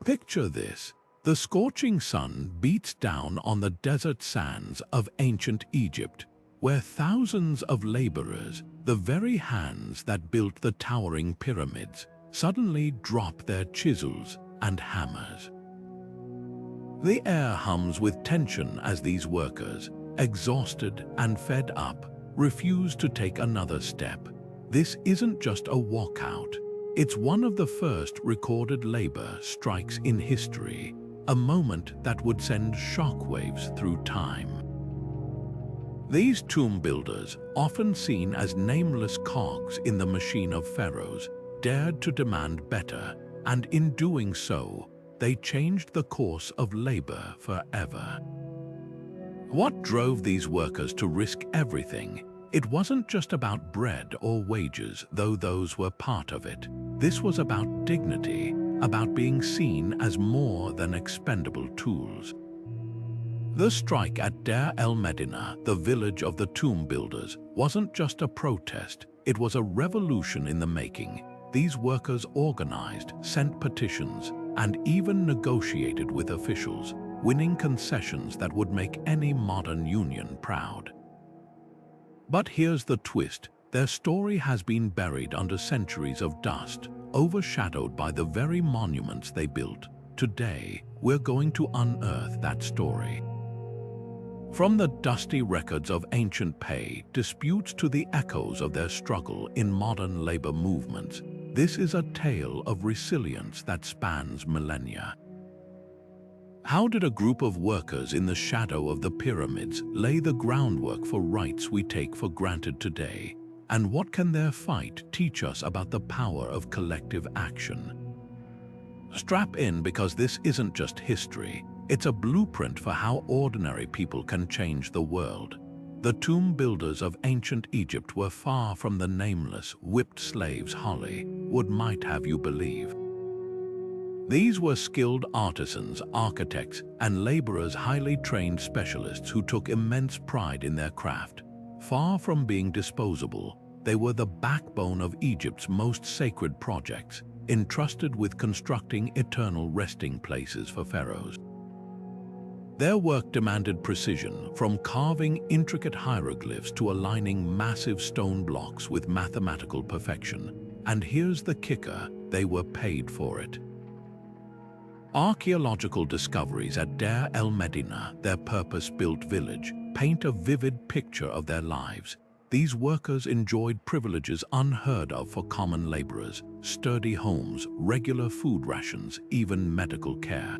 Picture this. The scorching sun beats down on the desert sands of ancient Egypt, where thousands of laborers, the very hands that built the towering pyramids, suddenly drop their chisels and hammers. The air hums with tension as these workers, exhausted and fed up, refuse to take another step. This isn't just a walkout. It's one of the first recorded labor strikes in history, a moment that would send shockwaves through time. These tomb builders, often seen as nameless cogs in the machine of pharaohs, dared to demand better, and in doing so, they changed the course of labor forever. What drove these workers to risk everything? It wasn't just about bread or wages, though those were part of it. This was about dignity, about being seen as more than expendable tools. The strike at Deir el-Medina, the village of the tomb builders, wasn't just a protest, it was a revolution in the making. These workers organized, sent petitions, and even negotiated with officials, winning concessions that would make any modern union proud. But here's the twist. Their story has been buried under centuries of dust, overshadowed by the very monuments they built. Today, we're going to unearth that story. From the dusty records of ancient pay disputes to the echoes of their struggle in modern labor movements, this is a tale of resilience that spans millennia. How did a group of workers in the shadow of the pyramids lay the groundwork for rights we take for granted today? And what can their fight teach us about the power of collective action? Strap in, because this isn't just history, it's a blueprint for how ordinary people can change the world. The tomb builders of ancient Egypt were far from the nameless, whipped slaves Hollywood might have you believe. These were skilled artisans, architects, and laborers, highly trained specialists who took immense pride in their craft. Far from being disposable, they were the backbone of Egypt's most sacred projects, entrusted with constructing eternal resting places for pharaohs. Their work demanded precision, from carving intricate hieroglyphs to aligning massive stone blocks with mathematical perfection. And here's the kicker, they were paid for it. Archaeological discoveries at Deir el-Medina, their purpose-built village, paint a vivid picture of their lives. These workers enjoyed privileges unheard of for common laborers: sturdy homes, regular food rations, even medical care.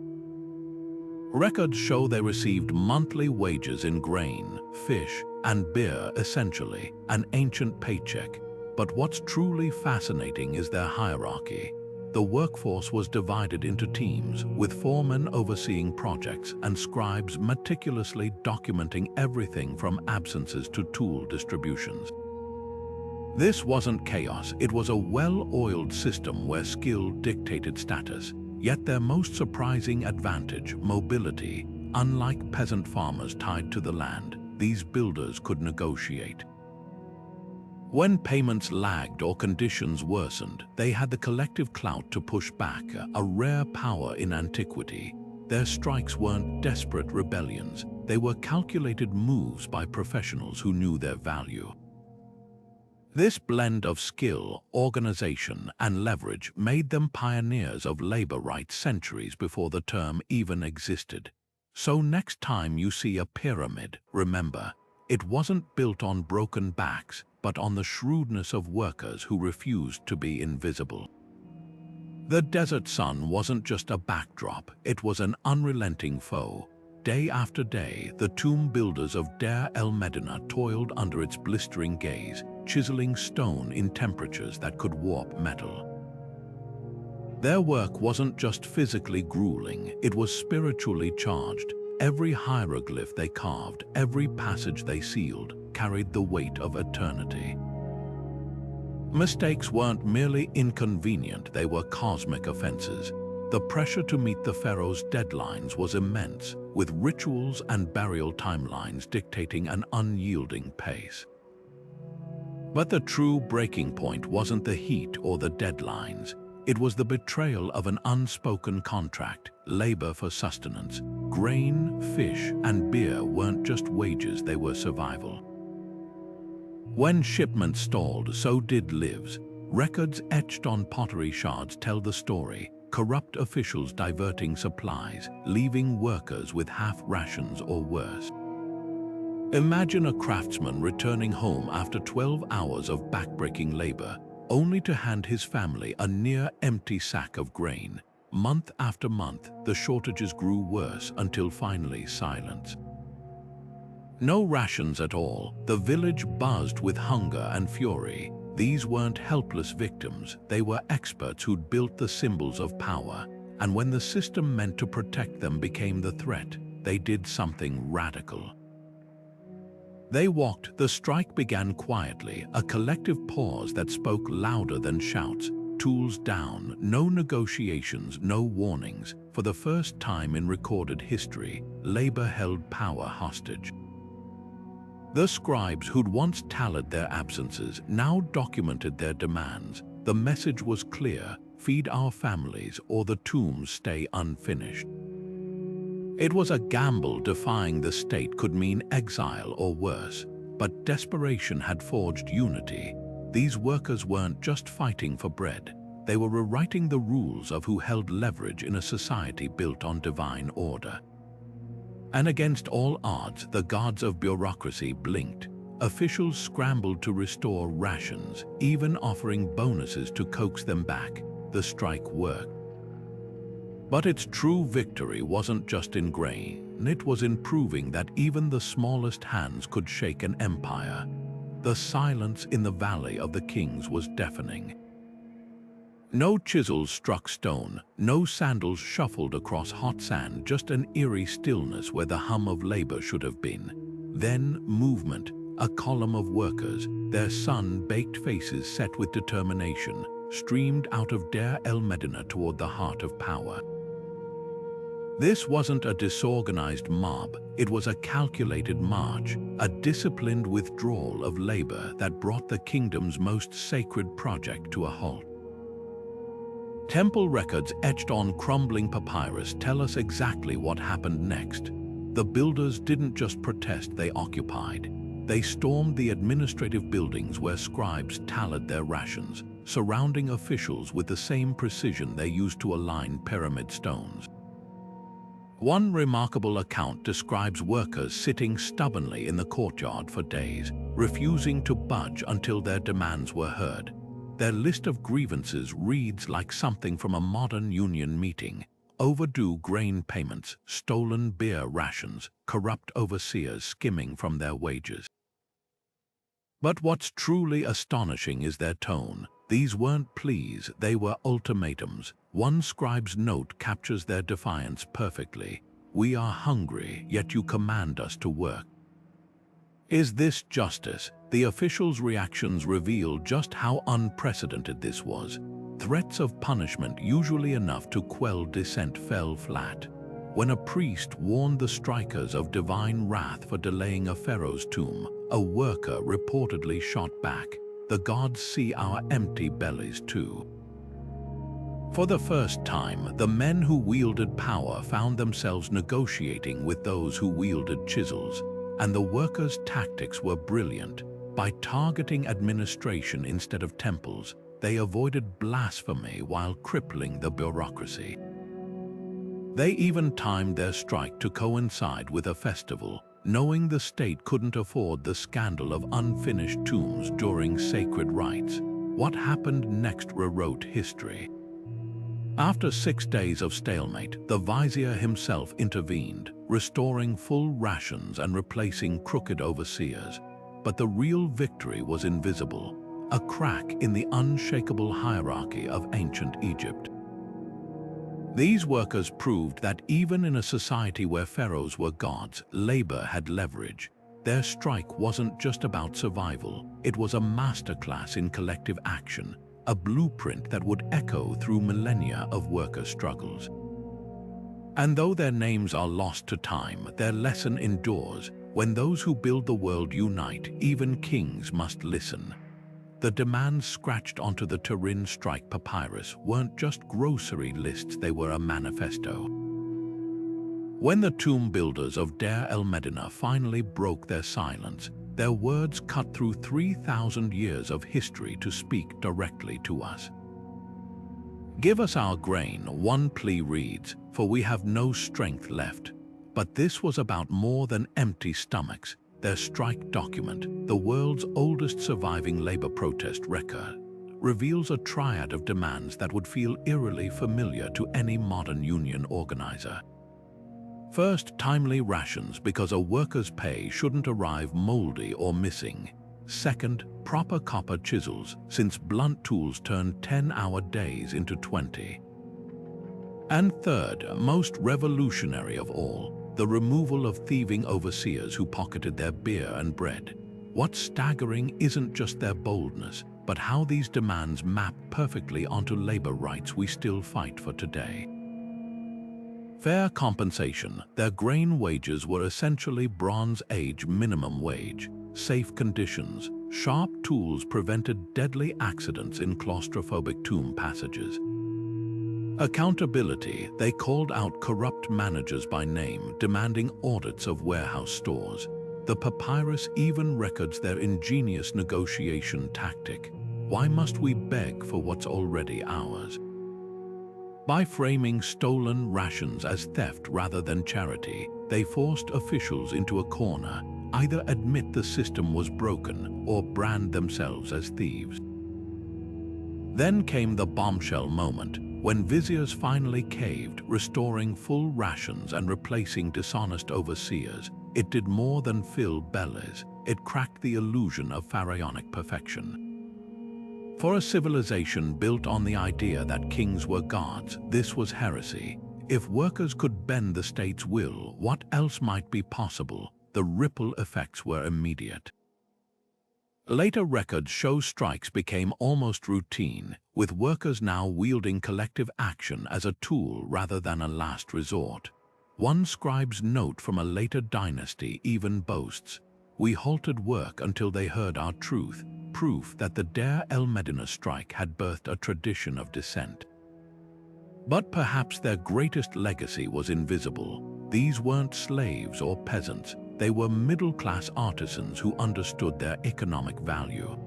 Records show they received monthly wages in grain, fish, and beer, essentially an ancient paycheck. But what's truly fascinating is their hierarchy. The workforce was divided into teams, with foremen overseeing projects and scribes meticulously documenting everything from absences to tool distributions. This wasn't chaos, it was a well-oiled system where skill dictated status. Yet their most surprising advantage, mobility. Unlike peasant farmers tied to the land, these builders could negotiate. When payments lagged or conditions worsened, they had the collective clout to push back, a rare power in antiquity. Their strikes weren't desperate rebellions, they were calculated moves by professionals who knew their value. This blend of skill, organization, and leverage made them pioneers of labor rights centuries before the term even existed. So next time you see a pyramid, remember, it wasn't built on broken backs, but on the shrewdness of workers who refused to be invisible. The desert sun wasn't just a backdrop, it was an unrelenting foe. Day after day, the tomb builders of Deir el-Medina toiled under its blistering gaze, chiseling stone in temperatures that could warp metal. Their work wasn't just physically grueling, it was spiritually charged. Every hieroglyph they carved, every passage they sealed, carried the weight of eternity. Mistakes weren't merely inconvenient, they were cosmic offenses. The pressure to meet the pharaoh's deadlines was immense, with rituals and burial timelines dictating an unyielding pace. But the true breaking point wasn't the heat or the deadlines. It was the betrayal of an unspoken contract, labor for sustenance. Grain, fish, and beer weren't just wages, they were survival. When shipments stalled, so did lives. Records etched on pottery shards tell the story. Corrupt officials diverting supplies, leaving workers with half rations or worse. Imagine a craftsman returning home after 12 hours of backbreaking labor, only to hand his family a near-empty sack of grain. Month after month, the shortages grew worse until finally silence. No rations at all. The village buzzed with hunger and fury. These weren't helpless victims, they were experts who'd built the symbols of power, and when the system meant to protect them became the threat, they did something radical. They walked. The strike began quietly, a collective pause that spoke louder than shouts. Tools down, no negotiations, no warnings. For the first time in recorded history, labor held power hostage. The scribes who'd once tallied their absences now documented their demands. The message was clear: feed our families or the tombs stay unfinished. It was a gamble. Defying the state could mean exile or worse, but desperation had forged unity. These workers weren't just fighting for bread, they were rewriting the rules of who held leverage in a society built on divine order. And against all odds, the gods of bureaucracy blinked. Officials scrambled to restore rations, even offering bonuses to coax them back. The strike worked. But its true victory wasn't just in grain, it was in proving that even the smallest hands could shake an empire. The silence in the Valley of the Kings was deafening. No chisels struck stone, no sandals shuffled across hot sand, just an eerie stillness where the hum of labor should have been. Then movement, a column of workers, their sun-baked faces set with determination, streamed out of el-medina toward the heart of power. This wasn't a disorganized mob, it was a calculated march, a disciplined withdrawal of labor that brought the kingdom's most sacred project to a halt. Temple records etched on crumbling papyrus tell us exactly what happened next. The builders didn't just protest, they occupied. They stormed the administrative buildings where scribes tallied their rations, surrounding officials with the same precision they used to align pyramid stones. One remarkable account describes workers sitting stubbornly in the courtyard for days, refusing to budge until their demands were heard. Their list of grievances reads like something from a modern union meeting: overdue grain payments, stolen beer rations, corrupt overseers skimming from their wages. But what's truly astonishing is their tone. These weren't pleas, they were ultimatums. One scribe's note captures their defiance perfectly. "We are hungry, yet you command us to work." Is this justice? The officials' reactions reveal just how unprecedented this was. Threats of punishment, usually enough to quell dissent, fell flat. When a priest warned the strikers of divine wrath for delaying a pharaoh's tomb, a worker reportedly shot back, "The gods see our empty bellies too." For the first time, the men who wielded power found themselves negotiating with those who wielded chisels, and the workers' tactics were brilliant. By targeting administration instead of temples, they avoided blasphemy while crippling the bureaucracy. They even timed their strike to coincide with a festival, knowing the state couldn't afford the scandal of unfinished tombs during sacred rites. What happened next rewrote history. After 6 days of stalemate, the vizier himself intervened, restoring full rations and replacing crooked overseers. But the real victory was invisible, a crack in the unshakable hierarchy of ancient Egypt. These workers proved that even in a society where pharaohs were gods, labor had leverage. Their strike wasn't just about survival, it was a masterclass in collective action, a blueprint that would echo through millennia of worker struggles. And though their names are lost to time, their lesson endures. When those who build the world unite, even kings must listen. The demands scratched onto the Turin Strike Papyrus weren't just grocery lists, they were a manifesto. When the tomb builders of el-medina finally broke their silence, their words cut through 3,000 years of history to speak directly to us. "Give us our grain," one plea reads, "for we have no strength left." But this was about more than empty stomachs. Their strike document, the world's oldest surviving labor protest record, reveals a triad of demands that would feel eerily familiar to any modern union organizer. First, timely rations, because a worker's pay shouldn't arrive moldy or missing. Second, proper copper chisels, since blunt tools turn 10-hour days into 20. And third, most revolutionary of all, the removal of thieving overseers who pocketed their beer and bread. What's staggering isn't just their boldness, but how these demands map perfectly onto labor rights we still fight for today. Fair compensation. Their grain wages were essentially Bronze Age minimum wage. Safe conditions. Sharp tools prevented deadly accidents in claustrophobic tomb passages. Accountability. They called out corrupt managers by name, demanding audits of warehouse stores. The papyrus even records their ingenious negotiation tactic. Why must we beg for what's already ours? By framing stolen rations as theft rather than charity, they forced officials into a corner, either admit the system was broken or brand themselves as thieves. Then came the bombshell moment, when viziers finally caved, restoring full rations and replacing dishonest overseers. It did more than fill bellies, it cracked the illusion of pharaonic perfection. For a civilization built on the idea that kings were gods, this was heresy. If workers could bend the state's will, what else might be possible? The ripple effects were immediate. Later records show strikes became almost routine, with workers now wielding collective action as a tool rather than a last resort. One scribe's note from a later dynasty even boasts, "We halted work until they heard our truth," proof that the el-medina strike had birthed a tradition of dissent. But perhaps their greatest legacy was invisible. These weren't slaves or peasants. They were middle-class artisans who understood their economic value.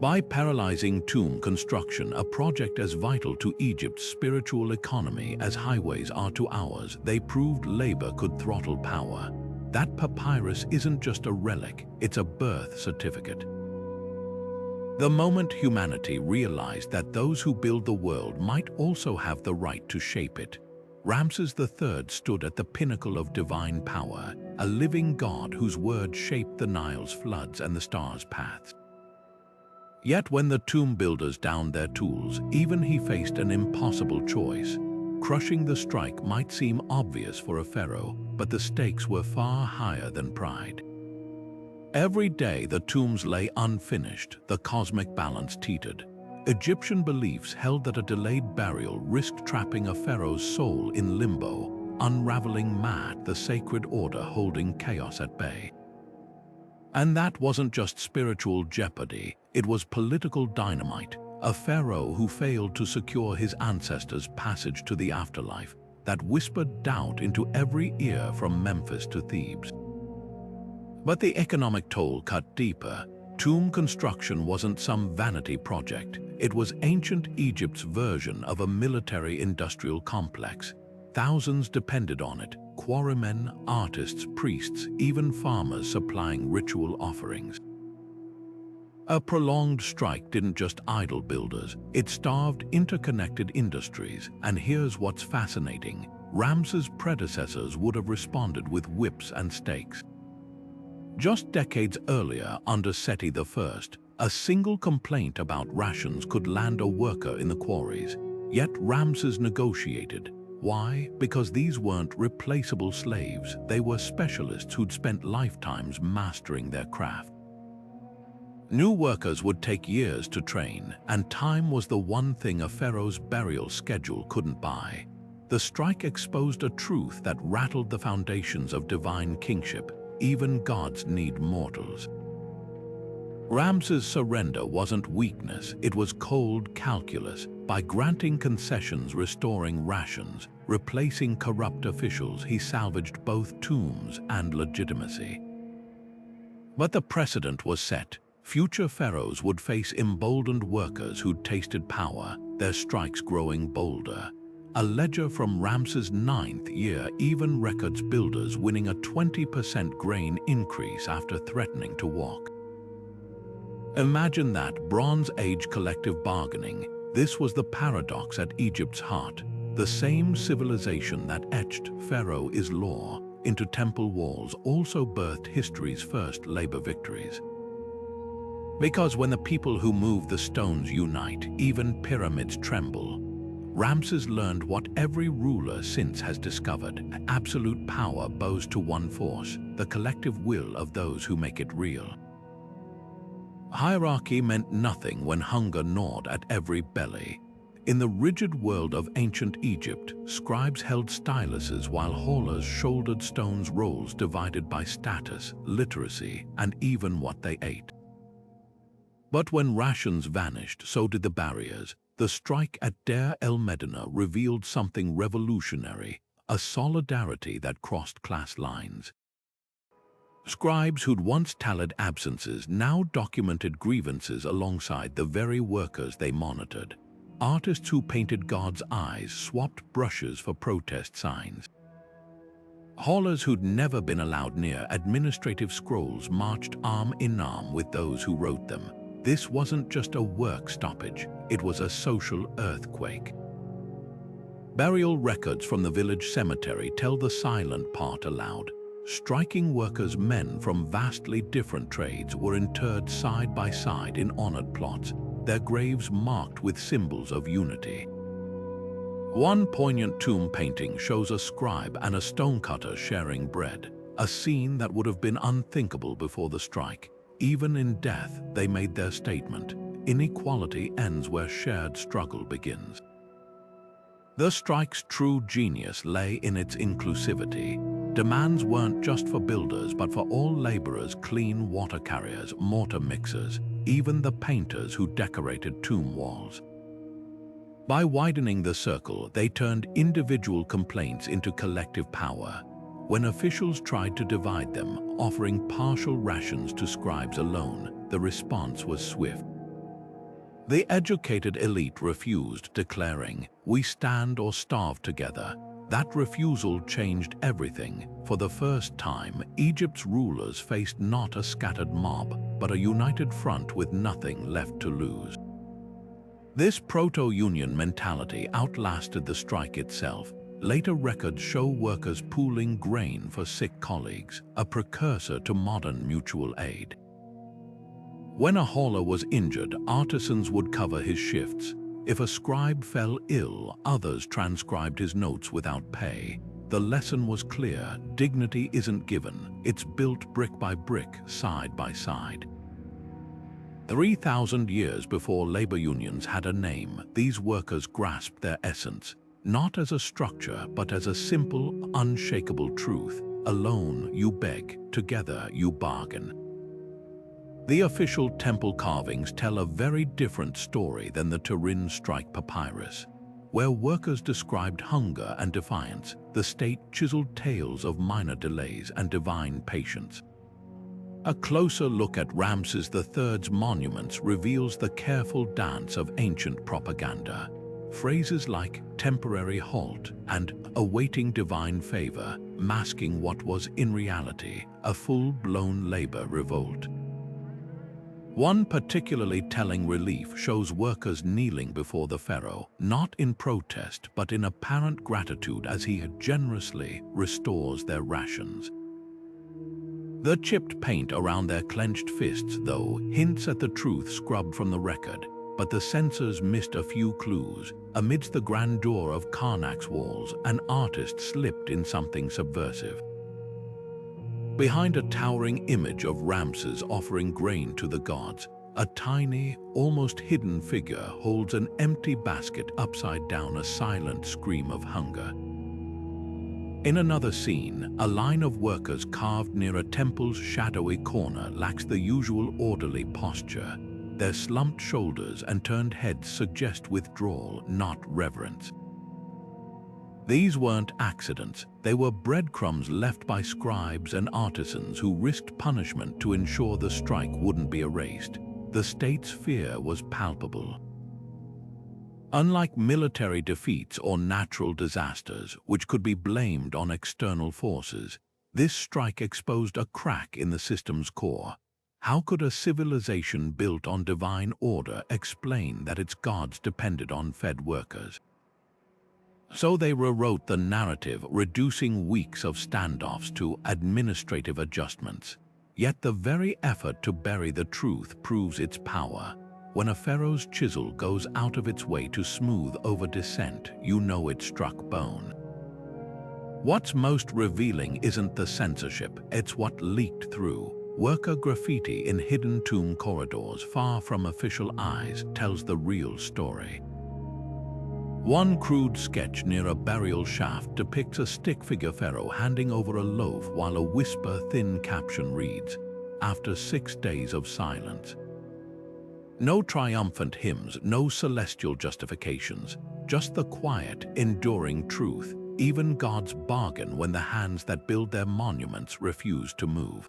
By paralyzing tomb construction, a project as vital to Egypt's spiritual economy as highways are to ours, they proved labor could throttle power. That papyrus isn't just a relic, it's a birth certificate. The moment humanity realized that those who build the world might also have the right to shape it, Ramses III stood at the pinnacle of divine power, a living god whose word shaped the Nile's floods and the stars' paths. Yet when the tomb builders downed their tools, even he faced an impossible choice. Crushing the strike might seem obvious for a pharaoh, but the stakes were far higher than pride. Every day the tombs lay unfinished, the cosmic balance teetered. Egyptian beliefs held that a delayed burial risked trapping a pharaoh's soul in limbo, unraveling Maat, the sacred order holding chaos at bay. And that wasn't just spiritual jeopardy, it was political dynamite. A pharaoh who failed to secure his ancestors' passage to the afterlife, that whispered doubt into every ear from Memphis to Thebes. But the economic toll cut deeper. Tomb construction wasn't some vanity project. It was ancient Egypt's version of a military-industrial complex. Thousands depended on it, quarrymen, artists, priests, even farmers supplying ritual offerings. A prolonged strike didn't just idle builders, it starved interconnected industries. And here's what's fascinating. Ramses' predecessors would have responded with whips and stakes. Just decades earlier, under Seti I, a single complaint about rations could land a worker in the quarries. Yet Ramses negotiated. Why? Because these weren't replaceable slaves, they were specialists who'd spent lifetimes mastering their craft. New workers would take years to train, and time was the one thing a pharaoh's burial schedule couldn't buy. The strike exposed a truth that rattled the foundations of divine kingship. Even gods need mortals. Ramses' surrender wasn't weakness, it was cold calculus. By granting concessions, restoring rations, replacing corrupt officials, he salvaged both tombs and legitimacy. But the precedent was set. Future pharaohs would face emboldened workers who'd tasted power, their strikes growing bolder. A ledger from Ramses' 9th year even records builders winning a 20% grain increase after threatening to walk. Imagine that, Bronze Age collective bargaining. This was the paradox at Egypt's heart. The same civilization that etched Pharaoh is law into temple walls also birthed history's first labor victories. Because when the people who move the stones unite, even pyramids tremble. Ramses learned what every ruler since has discovered: absolute power bows to one force, the collective will of those who make it real. Hierarchy meant nothing when hunger gnawed at every belly. In the rigid world of ancient Egypt, scribes held styluses while haulers shouldered stones rolls divided by status, literacy, and even what they ate. But when rations vanished, so did the barriers. The strike at el-medina revealed something revolutionary, a solidarity that crossed class lines. Scribes who'd once tallied absences now documented grievances alongside the very workers they monitored. Artists who painted God's eyes swapped brushes for protest signs. Haulers who'd never been allowed near administrative scrolls marched arm in arm with those who wrote them. This wasn't just a work stoppage, it was a social earthquake. Burial records from the village cemetery tell the silent part aloud. Striking workers, men from vastly different trades, were interred side by side in honored plots, their graves marked with symbols of unity. One poignant tomb painting shows a scribe and a stonecutter sharing bread, a scene that would have been unthinkable before the strike. Even in death, they made their statement. Inequality ends where shared struggle begins. The strike's true genius lay in its inclusivity. Demands weren't just for builders, but for all laborers: clean water carriers, mortar mixers, even the painters who decorated tomb walls. By widening the circle, they turned individual complaints into collective power. When officials tried to divide them, offering partial rations to scribes alone, the response was swift. The educated elite refused, declaring, "We stand or starve together." That refusal changed everything. For the first time, Egypt's rulers faced not a scattered mob, but a united front with nothing left to lose. This proto-union mentality outlasted the strike itself. Later records show workers pooling grain for sick colleagues, a precursor to modern mutual aid. When a hauler was injured, artisans would cover his shifts. If a scribe fell ill, others transcribed his notes without pay. The lesson was clear: dignity isn't given, it's built brick by brick, side by side. 3,000 years before labor unions had a name, these workers grasped their essence, not as a structure, but as a simple, unshakable truth. Alone you beg, together you bargain. The official temple carvings tell a very different story than the Turin Strike Papyrus. Where workers described hunger and defiance, the state chiseled tales of minor delays and divine patience. A closer look at Ramses III's monuments reveals the careful dance of ancient propaganda. Phrases like "temporary halt" and "awaiting divine favor," masking what was in reality a full-blown labor revolt. One particularly telling relief shows workers kneeling before the pharaoh, not in protest but in apparent gratitude as he generously restores their rations. The chipped paint around their clenched fists, though, hints at the truth scrubbed from the record, but the censors missed a few clues. Amidst the grandeur of Karnak's walls, an artist slipped in something subversive. Behind a towering image of Ramses offering grain to the gods, a tiny, almost hidden figure holds an empty basket upside down, a silent scream of hunger. In another scene, a line of workers carved near a temple's shadowy corner lacks the usual orderly posture. Their slumped shoulders and turned heads suggest withdrawal, not reverence. These weren't accidents, they were breadcrumbs left by scribes and artisans who risked punishment to ensure the strike wouldn't be erased. The state's fear was palpable. Unlike military defeats or natural disasters, which could be blamed on external forces, this strike exposed a crack in the system's core. How could a civilization built on divine order explain that its gods depended on fed workers? So they rewrote the narrative, reducing weeks of standoffs to administrative adjustments. Yet the very effort to bury the truth proves its power. When a pharaoh's chisel goes out of its way to smooth over dissent, you know it struck bone. What's most revealing isn't the censorship, it's what leaked through. Worker graffiti in hidden tomb corridors far from official eyes tells the real story. One crude sketch near a burial shaft depicts a stick-figure pharaoh handing over a loaf while a whisper-thin caption reads, "After 6 days of silence." No triumphant hymns, no celestial justifications, just the quiet, enduring truth. Even gods bargain when the hands that build their monuments refuse to move.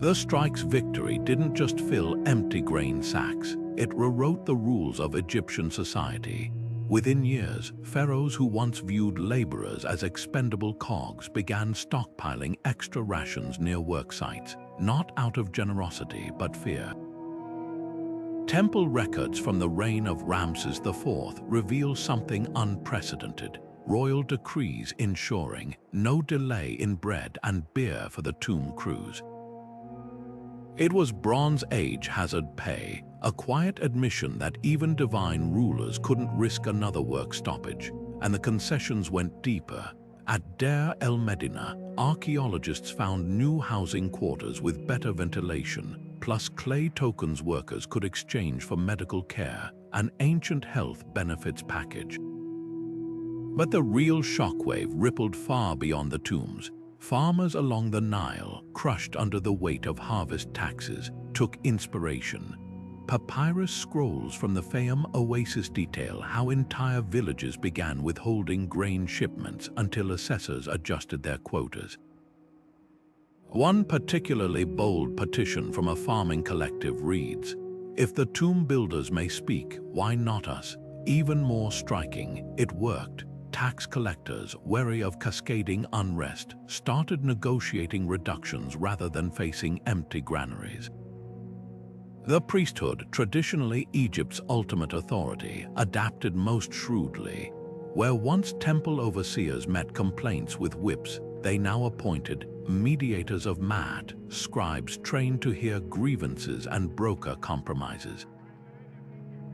The strike's victory didn't just fill empty grain sacks, it rewrote the rules of Egyptian society. Within years, pharaohs who once viewed laborers as expendable cogs began stockpiling extra rations near work sites, not out of generosity but fear. Temple records from the reign of Ramses IV reveal something unprecedented. Royal decrees ensuring no delay in bread and beer for the tomb crews. It was Bronze Age hazard pay, a quiet admission that even divine rulers couldn't risk another work stoppage, and the concessions went deeper. At el-medina, archaeologists found new housing quarters with better ventilation, plus clay tokens workers could exchange for medical care, an ancient health benefits package. But the real shockwave rippled far beyond the tombs. Farmers along the Nile, crushed under the weight of harvest taxes, took inspiration. Papyrus scrolls from the Fayum oasis detail how entire villages began withholding grain shipments until assessors adjusted their quotas. One particularly bold petition from a farming collective reads, "If the tomb builders may speak, why not us?" Even more striking, it worked. Tax collectors, wary of cascading unrest, started negotiating reductions rather than facing empty granaries. The priesthood, traditionally Egypt's ultimate authority, adapted most shrewdly. Where once temple overseers met complaints with whips, they now appointed mediators of mat, scribes trained to hear grievances and broker compromises.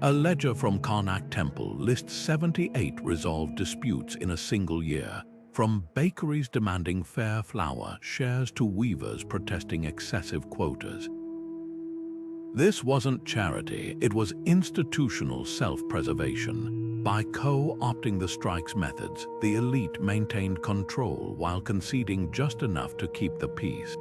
A ledger from Karnak Temple lists 78 resolved disputes in a single year, from bakeries demanding fair flour shares to weavers protesting excessive quotas. This wasn't charity, it was institutional self-preservation. By co-opting the strike's methods, the elite maintained control while conceding just enough to keep the peace.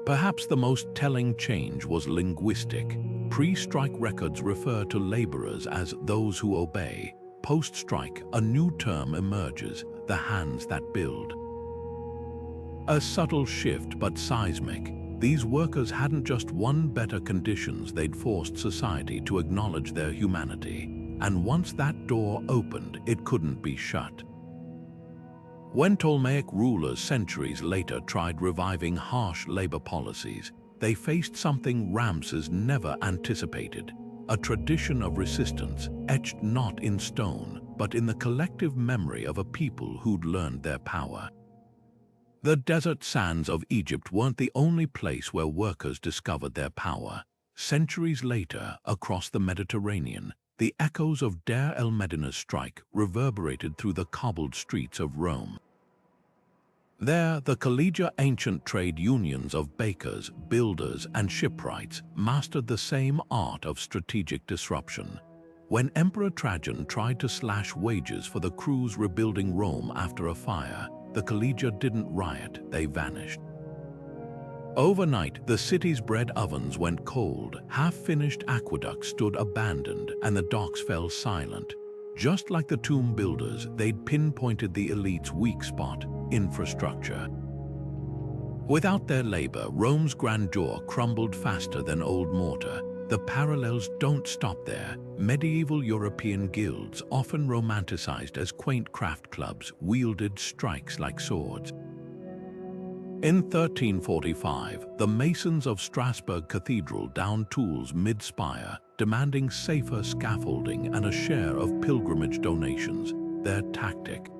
Perhaps the most telling change was linguistic. Pre-strike records refer to laborers as those who obey. Post-strike, a new term emerges, the hands that build. A subtle shift but seismic. These workers hadn't just won better conditions, they'd forced society to acknowledge their humanity. And once that door opened, it couldn't be shut. When Ptolemaic rulers centuries later tried reviving harsh labor policies, they faced something Ramses never anticipated, a tradition of resistance etched not in stone, but in the collective memory of a people who'd learned their power. The desert sands of Egypt weren't the only place where workers discovered their power. Centuries later, across the Mediterranean, the echoes of el-Medina's strike reverberated through the cobbled streets of Rome. There, the collegiate ancient trade unions of bakers, builders, and shipwrights mastered the same art of strategic disruption. When Emperor Trajan tried to slash wages for the crews rebuilding Rome after a fire, the collegia didn't riot, they vanished. Overnight, the city's bread ovens went cold, half-finished aqueducts stood abandoned, and the docks fell silent. Just like the tomb builders, they'd pinpointed the elite's weak spot: infrastructure. Without their labor, Rome's grandeur crumbled faster than old mortar. The parallels don't stop there. Medieval European guilds, often romanticized as quaint craft clubs, wielded strikes like swords. In 1345, the masons of Strasbourg Cathedral downed tools mid-spire, demanding safer scaffolding and a share of pilgrimage donations, their tactic.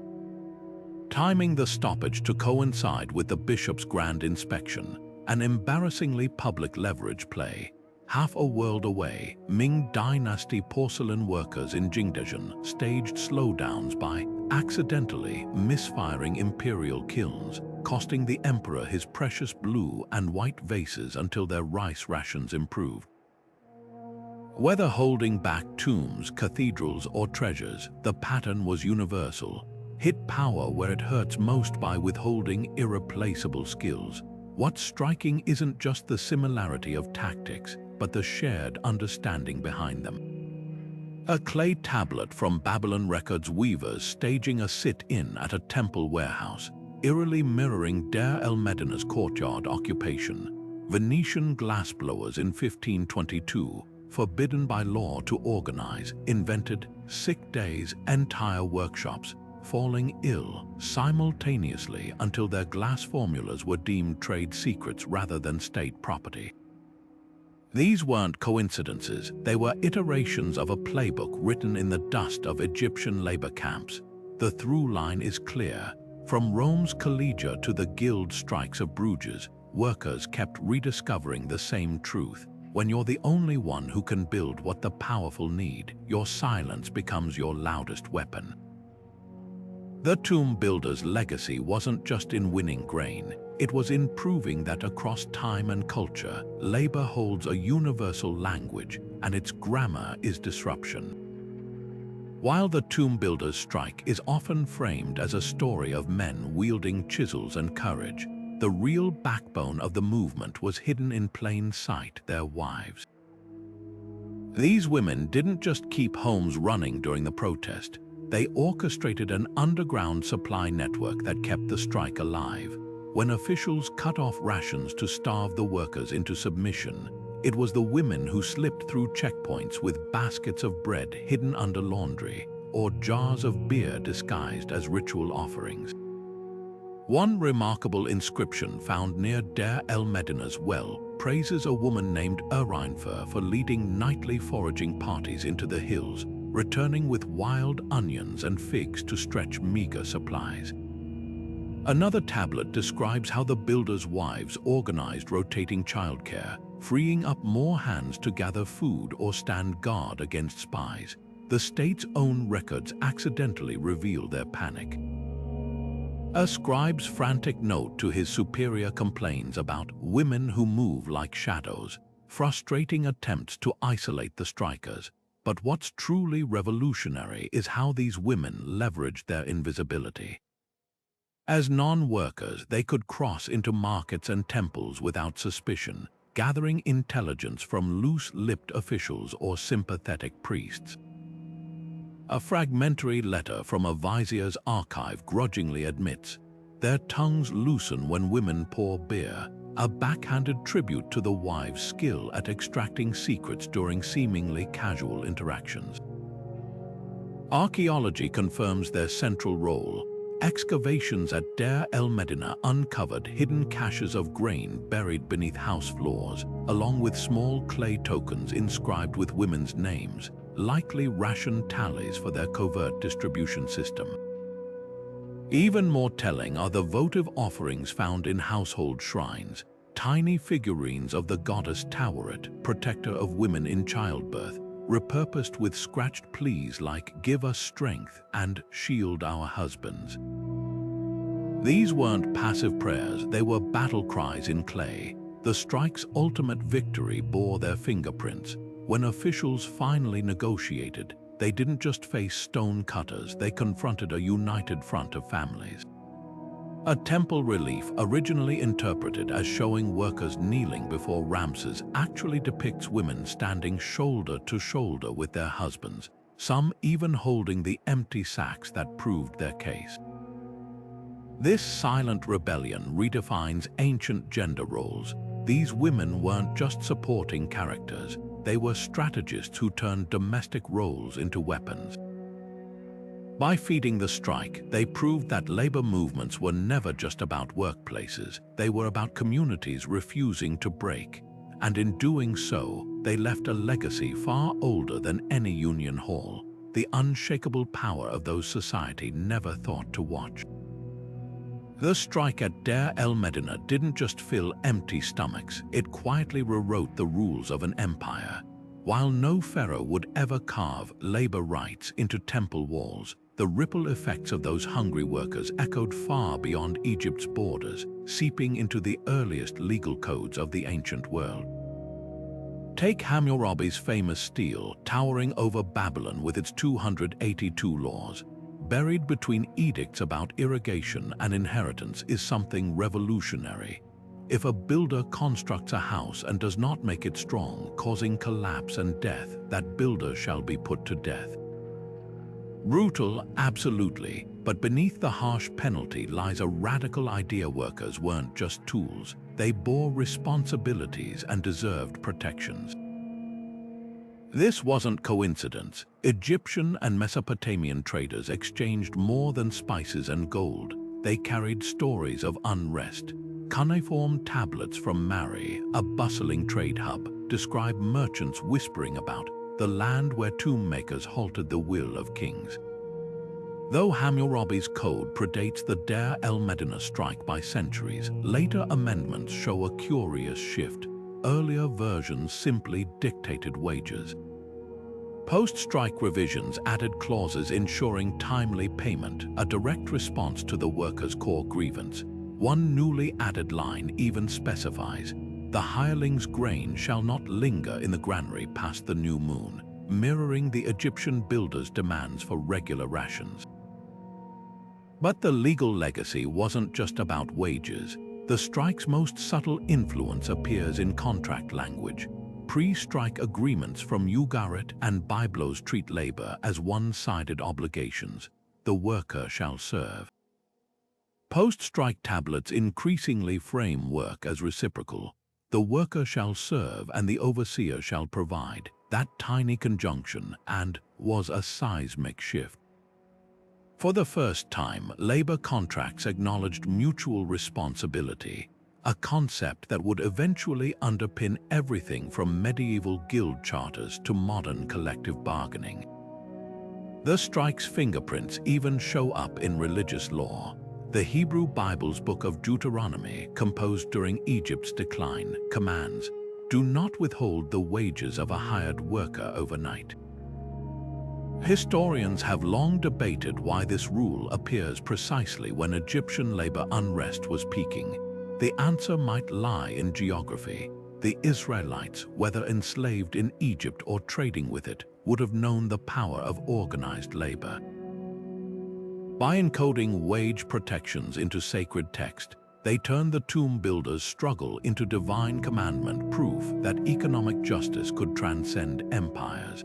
Timing the stoppage to coincide with the bishop's grand inspection, an embarrassingly public leverage play. Half a world away, Ming Dynasty porcelain workers in Jingdezhen staged slowdowns by accidentally misfiring imperial kilns, costing the emperor his precious blue and white vases until their rice rations improved. Whether holding back tombs, cathedrals, or treasures, the pattern was universal. Hit power where it hurts most by withholding irreplaceable skills. What's striking isn't just the similarity of tactics, but the shared understanding behind them. A clay tablet from Babylon records weavers staging a sit-in at a temple warehouse, eerily mirroring el-Medina's courtyard occupation. Venetian glassblowers in 1522, forbidden by law to organize, invented sick days, entire workshops, falling ill simultaneously until their glass formulas were deemed trade secrets rather than state property. These weren't coincidences, they were iterations of a playbook written in the dust of Egyptian labor camps. The through line is clear. From Rome's collegia to the guild strikes of Bruges, workers kept rediscovering the same truth. When you're the only one who can build what the powerful need, your silence becomes your loudest weapon. The tomb builder's legacy wasn't just in winning grain, it was in proving that across time and culture, labor holds a universal language, and its grammar is disruption. While the tomb builder's strike is often framed as a story of men wielding chisels and courage, the real backbone of the movement was hidden in plain sight: their wives. These women didn't just keep homes running during the protest, they orchestrated an underground supply network that kept the strike alive. When officials cut off rations to starve the workers into submission, it was the women who slipped through checkpoints with baskets of bread hidden under laundry, or jars of beer disguised as ritual offerings. One remarkable inscription found near el-Medina's well praises a woman named Erinfer for leading nightly foraging parties into the hills, returning with wild onions and figs to stretch meager supplies. Another tablet describes how the builders' wives organized rotating childcare, freeing up more hands to gather food or stand guard against spies. The state's own records accidentally reveal their panic. A scribe's frantic note to his superior complains about women who move like shadows, frustrating attempts to isolate the strikers. But what's truly revolutionary is how these women leveraged their invisibility. As non-workers, they could cross into markets and temples without suspicion, gathering intelligence from loose-lipped officials or sympathetic priests. A fragmentary letter from a vizier's archive grudgingly admits, "Their tongues loosen when women pour beer," a backhanded tribute to the wives' skill at extracting secrets during seemingly casual interactions. Archaeology confirms their central role. Excavations at el-Medina uncovered hidden caches of grain buried beneath house floors, along with small clay tokens inscribed with women's names, likely ration tallies for their covert distribution system. Even more telling are the votive offerings found in household shrines, tiny figurines of the goddess Taweret, protector of women in childbirth, repurposed with scratched pleas like "Give us strength" and "Shield our husbands." These weren't passive prayers, they were battle cries in clay. The strike's ultimate victory bore their fingerprints. When officials finally negotiated, they didn't just face stone cutters, they confronted a united front of families. A temple relief, originally interpreted as showing workers kneeling before Ramses, actually depicts women standing shoulder to shoulder with their husbands, some even holding the empty sacks that proved their case. This silent rebellion redefines ancient gender roles. These women weren't just supporting characters, they were strategists who turned domestic roles into weapons. By feeding the strike, they proved that labor movements were never just about workplaces, they were about communities refusing to break. And in doing so, they left a legacy far older than any union hall, the unshakable power of those society never thought to watch. The strike at Deir el-Medina didn't just fill empty stomachs, it quietly rewrote the rules of an empire. While no pharaoh would ever carve labor rights into temple walls, the ripple effects of those hungry workers echoed far beyond Egypt's borders, seeping into the earliest legal codes of the ancient world. Take Hammurabi's famous stele, towering over Babylon with its 282 laws. Buried between edicts about irrigation and inheritance is something revolutionary. If a builder constructs a house and does not make it strong, causing collapse and death, that builder shall be put to death. Brutal, absolutely, but beneath the harsh penalty lies a radical idea: workers weren't just tools, they bore responsibilities and deserved protections. This wasn't coincidence. Egyptian and Mesopotamian traders exchanged more than spices and gold. They carried stories of unrest. Cuneiform tablets from Mari, a bustling trade hub, describe merchants whispering about the land where tomb makers halted the will of kings. Though Hammurabi's code predates the Deir el-Medina strike by centuries, later amendments show a curious shift. Earlier versions simply dictated wages. Post-strike revisions added clauses ensuring timely payment, a direct response to the workers' core grievance. One newly added line even specifies, "The hireling's grain shall not linger in the granary past the new moon," mirroring the Egyptian builders' demands for regular rations. But the legal legacy wasn't just about wages. The strike's most subtle influence appears in contract language. Pre-strike agreements from Ugarit and Byblos treat labor as one-sided obligations. The worker shall serve. Post-strike tablets increasingly frame work as reciprocal. The worker shall serve and the overseer shall provide. That tiny conjunction was a seismic shift. For the first time, labor contracts acknowledged mutual responsibility, a concept that would eventually underpin everything from medieval guild charters to modern collective bargaining. The strike's fingerprints even show up in religious law. The Hebrew Bible's book of Deuteronomy, composed during Egypt's decline, commands, "Do not withhold the wages of a hired worker overnight." Historians have long debated why this rule appears precisely when Egyptian labor unrest was peaking. The answer might lie in geography. The Israelites, whether enslaved in Egypt or trading with it, would have known the power of organized labor. By encoding wage protections into sacred text, they turned the tomb builders' struggle into divine commandment, proof that economic justice could transcend empires.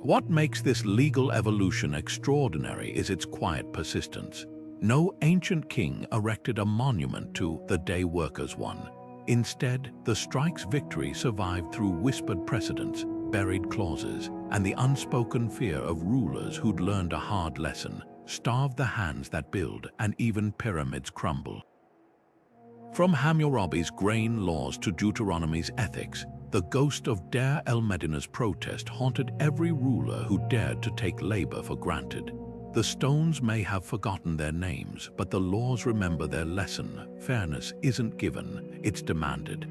What makes this legal evolution extraordinary is its quiet persistence. No ancient king erected a monument to the day workers won. Instead, the strike's victory survived through whispered precedents, buried clauses, and the unspoken fear of rulers who'd learned a hard lesson: starve the hands that build, and even pyramids crumble. From Hammurabi's grain laws to Deuteronomy's ethics, the ghost of Deir el-Medina's protest haunted every ruler who dared to take labor for granted. The stones may have forgotten their names, but the laws remember their lesson. Fairness isn't given, it's demanded.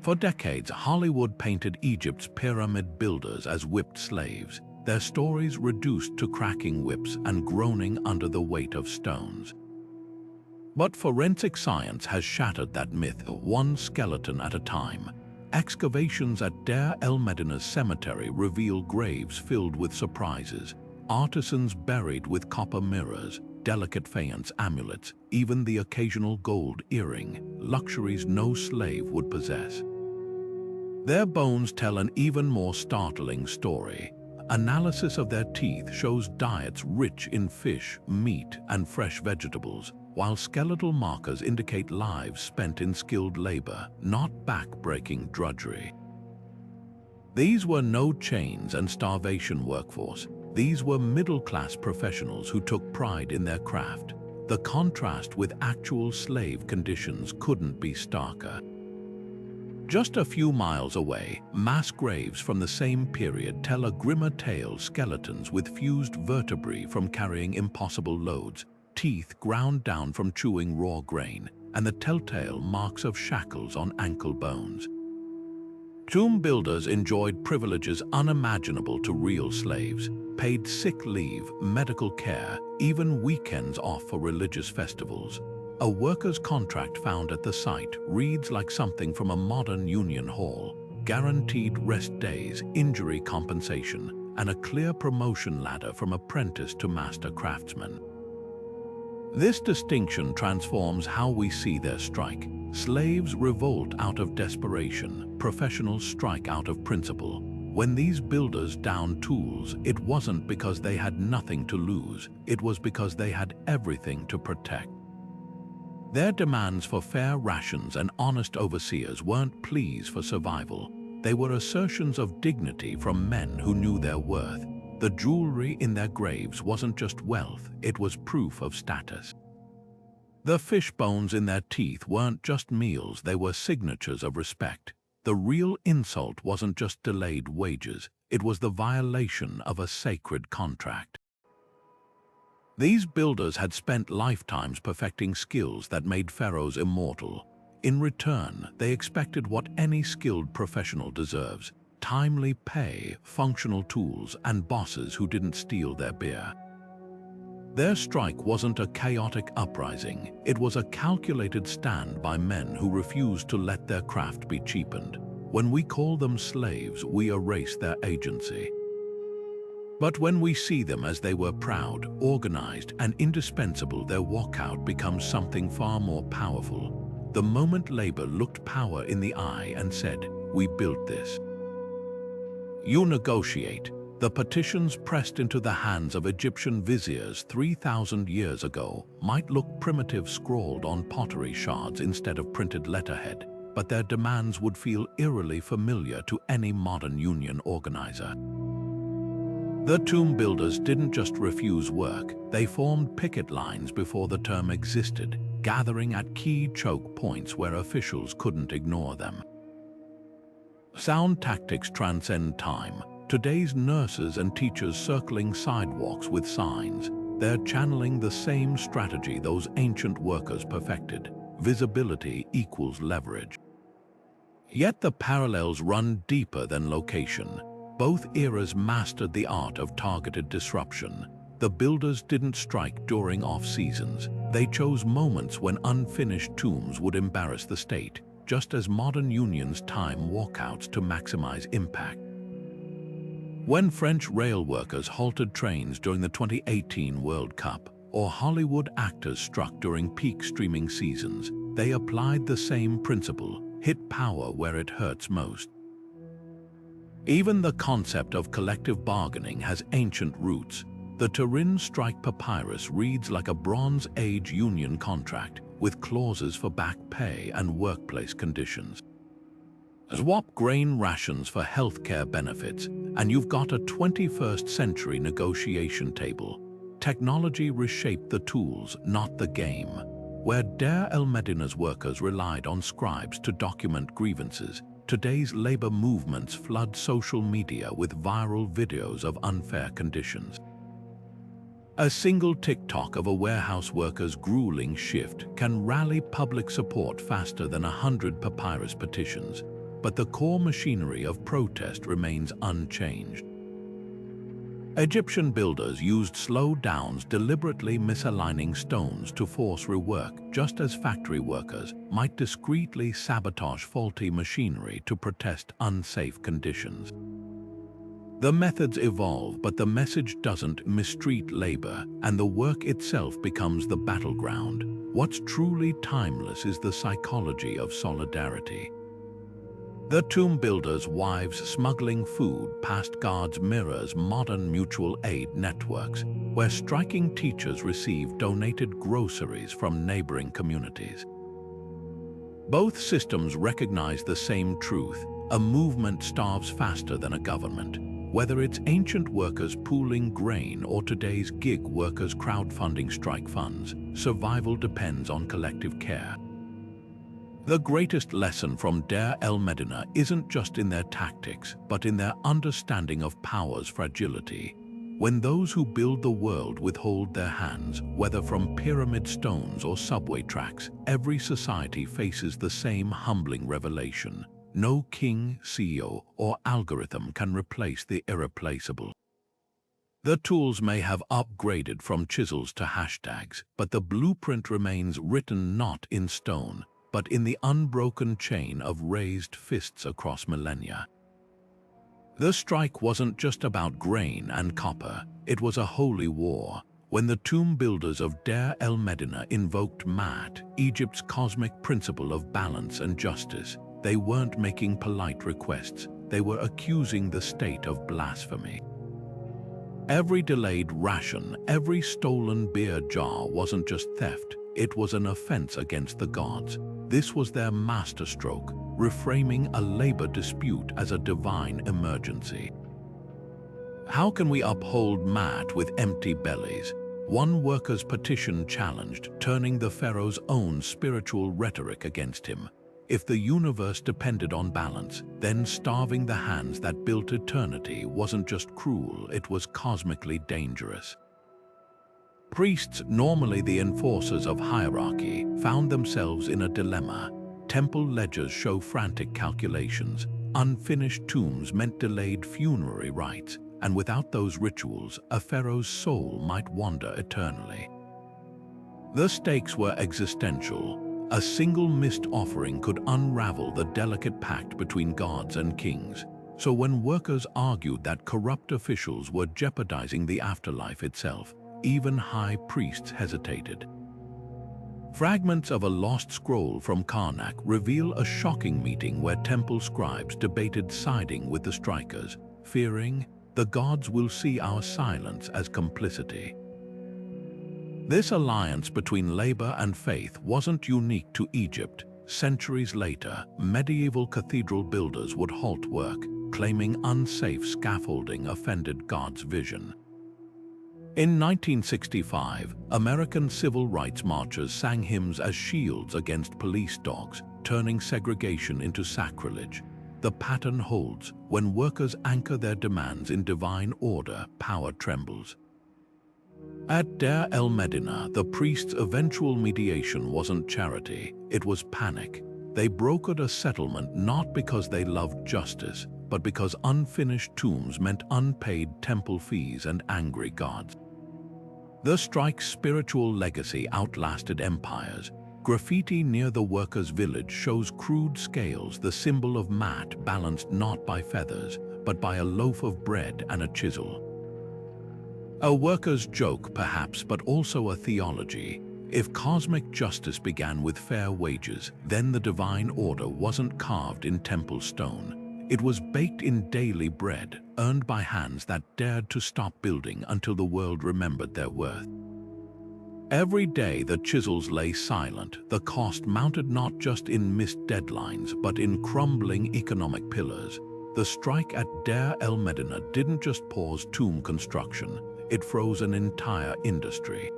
For decades, Hollywood painted Egypt's pyramid builders as whipped slaves, their stories reduced to cracking whips and groaning under the weight of stones. But forensic science has shattered that myth, one skeleton at a time. Excavations at el-Medina's cemetery reveal graves filled with surprises, artisans buried with copper mirrors, delicate faience amulets, even the occasional gold earring, luxuries no slave would possess. Their bones tell an even more startling story. Analysis of their teeth shows diets rich in fish, meat, and fresh vegetables, while skeletal markers indicate lives spent in skilled labor, not back-breaking drudgery. These were no chains and starvation workforce. These were middle-class professionals who took pride in their craft. The contrast with actual slave conditions couldn't be starker. Just a few miles away, mass graves from the same period tell a grimmer tale: skeletons with fused vertebrae from carrying impossible loads, teeth ground down from chewing raw grain, and the telltale marks of shackles on ankle bones. Tomb builders enjoyed privileges unimaginable to real slaves, paid sick leave, medical care, even weekends off for religious festivals. A worker's contract found at the site reads like something from a modern union hall: guaranteed rest days, injury compensation, and a clear promotion ladder from apprentice to master craftsman. This distinction transforms how we see their strike. Slaves revolt out of desperation, professionals strike out of principle. When these builders downed tools, it wasn't because they had nothing to lose, it was because they had everything to protect. Their demands for fair rations and honest overseers weren't pleas for survival. They were assertions of dignity from men who knew their worth. The jewelry in their graves wasn't just wealth, it was proof of status. The fish bones in their teeth weren't just meals, they were signatures of respect. The real insult wasn't just delayed wages, it was the violation of a sacred contract. These builders had spent lifetimes perfecting skills that made pharaohs immortal. In return, they expected what any skilled professional deserves: timely pay, functional tools, and bosses who didn't steal their beer. Their strike wasn't a chaotic uprising, it was a calculated stand by men who refused to let their craft be cheapened. When we call them slaves, we erase their agency. But when we see them as they were proud, organized, and indispensable, their walkout becomes something far more powerful. The moment labor looked power in the eye and said, "We built this." You negotiate. The petitions pressed into the hands of Egyptian viziers 3,000 years ago might look primitive, scrawled on pottery shards instead of printed letterhead, but their demands would feel eerily familiar to any modern union organizer. The tomb builders didn't just refuse work, they formed picket lines before the term existed, gathering at key choke points where officials couldn't ignore them. Sound tactics transcend time. Today's nurses and teachers circling sidewalks with signs. They're channeling the same strategy those ancient workers perfected. Visibility equals leverage. Yet the parallels run deeper than location. Both eras mastered the art of targeted disruption. The builders didn't strike during off-seasons. They chose moments when unfinished tombs would embarrass the state, just as modern unions time walkouts to maximize impact. When French rail workers halted trains during the 2018 World Cup, or Hollywood actors struck during peak streaming seasons, they applied the same principle: hit power where it hurts most. Even the concept of collective bargaining has ancient roots. The Turin Strike Papyrus reads like a Bronze Age union contract, with clauses for back pay and workplace conditions. Swap grain rations for healthcare benefits, and you've got a 21st century negotiation table. Technology reshaped the tools, not the game. Where el-Medina's workers relied on scribes to document grievances, today's labor movements flood social media with viral videos of unfair conditions. A single TikTok of a warehouse worker's grueling shift can rally public support faster than 100 papyrus petitions, but the core machinery of protest remains unchanged. Egyptian builders used slow downs, deliberately misaligning stones to force rework, just as factory workers might discreetly sabotage faulty machinery to protest unsafe conditions. The methods evolve, but the message doesn't mistreat labor, and the work itself becomes the battleground. What's truly timeless is the psychology of solidarity. The tomb builders' wives smuggling food past guards mirrors modern mutual aid networks, where striking teachers receive donated groceries from neighboring communities. Both systems recognize the same truth: a movement starves faster than a government. Whether it's ancient workers pooling grain or today's gig workers crowdfunding strike funds, survival depends on collective care. The greatest lesson from el-medina isn't just in their tactics, but in their understanding of power's fragility. When those who build the world withhold their hands, whether from pyramid stones or subway tracks, every society faces the same humbling revelation: no king, CEO, or algorithm can replace the irreplaceable. The tools may have upgraded from chisels to hashtags, but the blueprint remains written not in stone, but in the unbroken chain of raised fists across millennia. The strike wasn't just about grain and copper, it was a holy war. When the tomb builders of el-medina invoked Maat, Egypt's cosmic principle of balance and justice, they weren't making polite requests, they were accusing the state of blasphemy. Every delayed ration, every stolen beer jar wasn't just theft, it was an offense against the gods. This was their masterstroke, reframing a labor dispute as a divine emergency. How can we uphold Maat with empty bellies? One worker's petition challenged, turning the pharaoh's own spiritual rhetoric against him. If the universe depended on balance, then starving the hands that built eternity wasn't just cruel, it was cosmically dangerous. Priests, normally the enforcers of hierarchy, found themselves in a dilemma. Temple ledgers show frantic calculations. Unfinished tombs meant delayed funerary rites, and without those rituals, a pharaoh's soul might wander eternally. The stakes were existential. A single missed offering could unravel the delicate pact between gods and kings. So when workers argued that corrupt officials were jeopardizing the afterlife itself, even high priests hesitated. Fragments of a lost scroll from Karnak reveal a shocking meeting where temple scribes debated siding with the strikers, fearing the gods will see our silence as complicity. This alliance between labor and faith wasn't unique to Egypt. Centuries later, medieval cathedral builders would halt work, claiming unsafe scaffolding offended God's vision. In 1965, American civil rights marchers sang hymns as shields against police dogs, turning segregation into sacrilege. The pattern holds: when workers anchor their demands in divine order, power trembles. At el-medina, the priests' eventual mediation wasn't charity, it was panic. They brokered a settlement not because they loved justice, but because unfinished tombs meant unpaid temple fees and angry gods. The strike's spiritual legacy outlasted empires. Graffiti near the workers' village shows crude scales, the symbol of Maat balanced not by feathers, but by a loaf of bread and a chisel. A worker's joke, perhaps, but also a theology. If cosmic justice began with fair wages, then the divine order wasn't carved in temple stone. It was baked in daily bread, earned by hands that dared to stop building until the world remembered their worth. Every day the chisels lay silent, the cost mounted not just in missed deadlines, but in crumbling economic pillars. The strike at el-medina didn't just pause tomb construction, it froze an entire industry.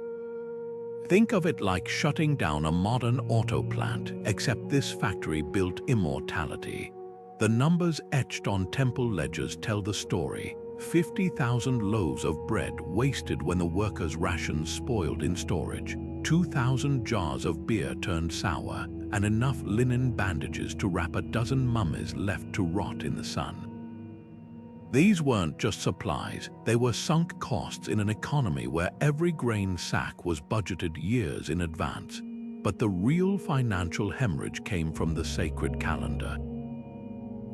Think of it like shutting down a modern auto plant, except this factory built immortality. The numbers etched on temple ledgers tell the story. 50,000 loaves of bread wasted when the workers' rations spoiled in storage, 2,000 jars of beer turned sour, and enough linen bandages to wrap a dozen mummies left to rot in the sun. These weren't just supplies, they were sunk costs in an economy where every grain sack was budgeted years in advance. But the real financial hemorrhage came from the sacred calendar.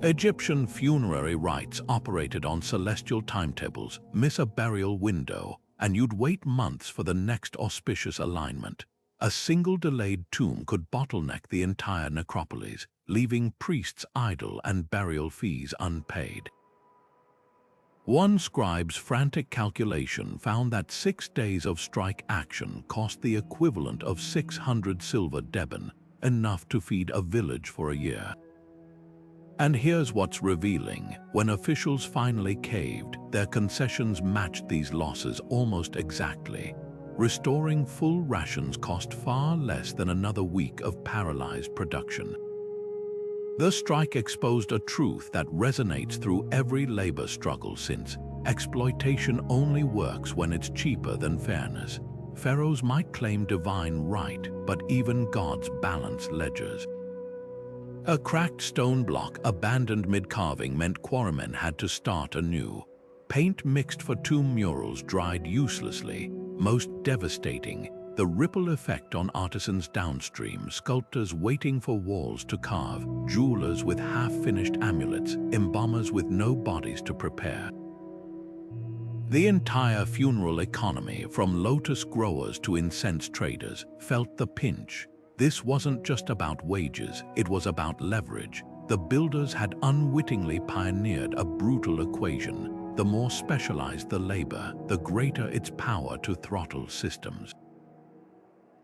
Egyptian funerary rites operated on celestial timetables. Miss a burial window, and you'd wait months for the next auspicious alignment. A single delayed tomb could bottleneck the entire necropolis, leaving priests idle and burial fees unpaid. One scribe's frantic calculation found that 6 days of strike action cost the equivalent of 600 silver deben, enough to feed a village for a year. And here's what's revealing. When officials finally caved, their concessions matched these losses almost exactly. Restoring full rations cost far less than another week of paralyzed production. The strike exposed a truth that resonates through every labor struggle since. Exploitation only works when it's cheaper than fairness. Pharaohs might claim divine right, but even gods balance ledgers. A cracked stone block abandoned mid-carving meant quarrymen had to start anew. Paint mixed for tomb murals dried uselessly. Most devastating, the ripple effect on artisans downstream, sculptors waiting for walls to carve, jewelers with half-finished amulets, embalmers with no bodies to prepare. The entire funeral economy, from lotus growers to incense traders, felt the pinch. This wasn't just about wages, it was about leverage. The builders had unwittingly pioneered a brutal equation. The more specialized the labor, the greater its power to throttle systems.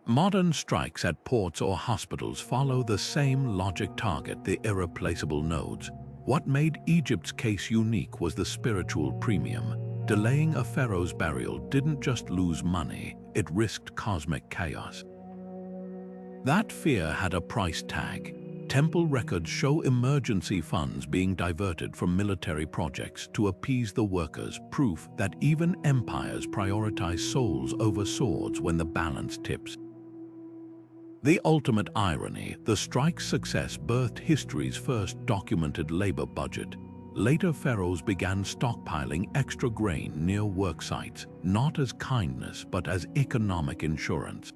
Modern strikes at ports or hospitals follow the same logic: target the irreplaceable nodes. What made Egypt's case unique was the spiritual premium. Delaying a pharaoh's burial didn't just lose money, it risked cosmic chaos. That fear had a price tag. Temple records show emergency funds being diverted from military projects to appease the workers, proof that even empires prioritize souls over swords when the balance tips. The ultimate irony, the strike's success birthed history's first documented labor budget. Later pharaohs began stockpiling extra grain near work sites, not as kindness but as economic insurance.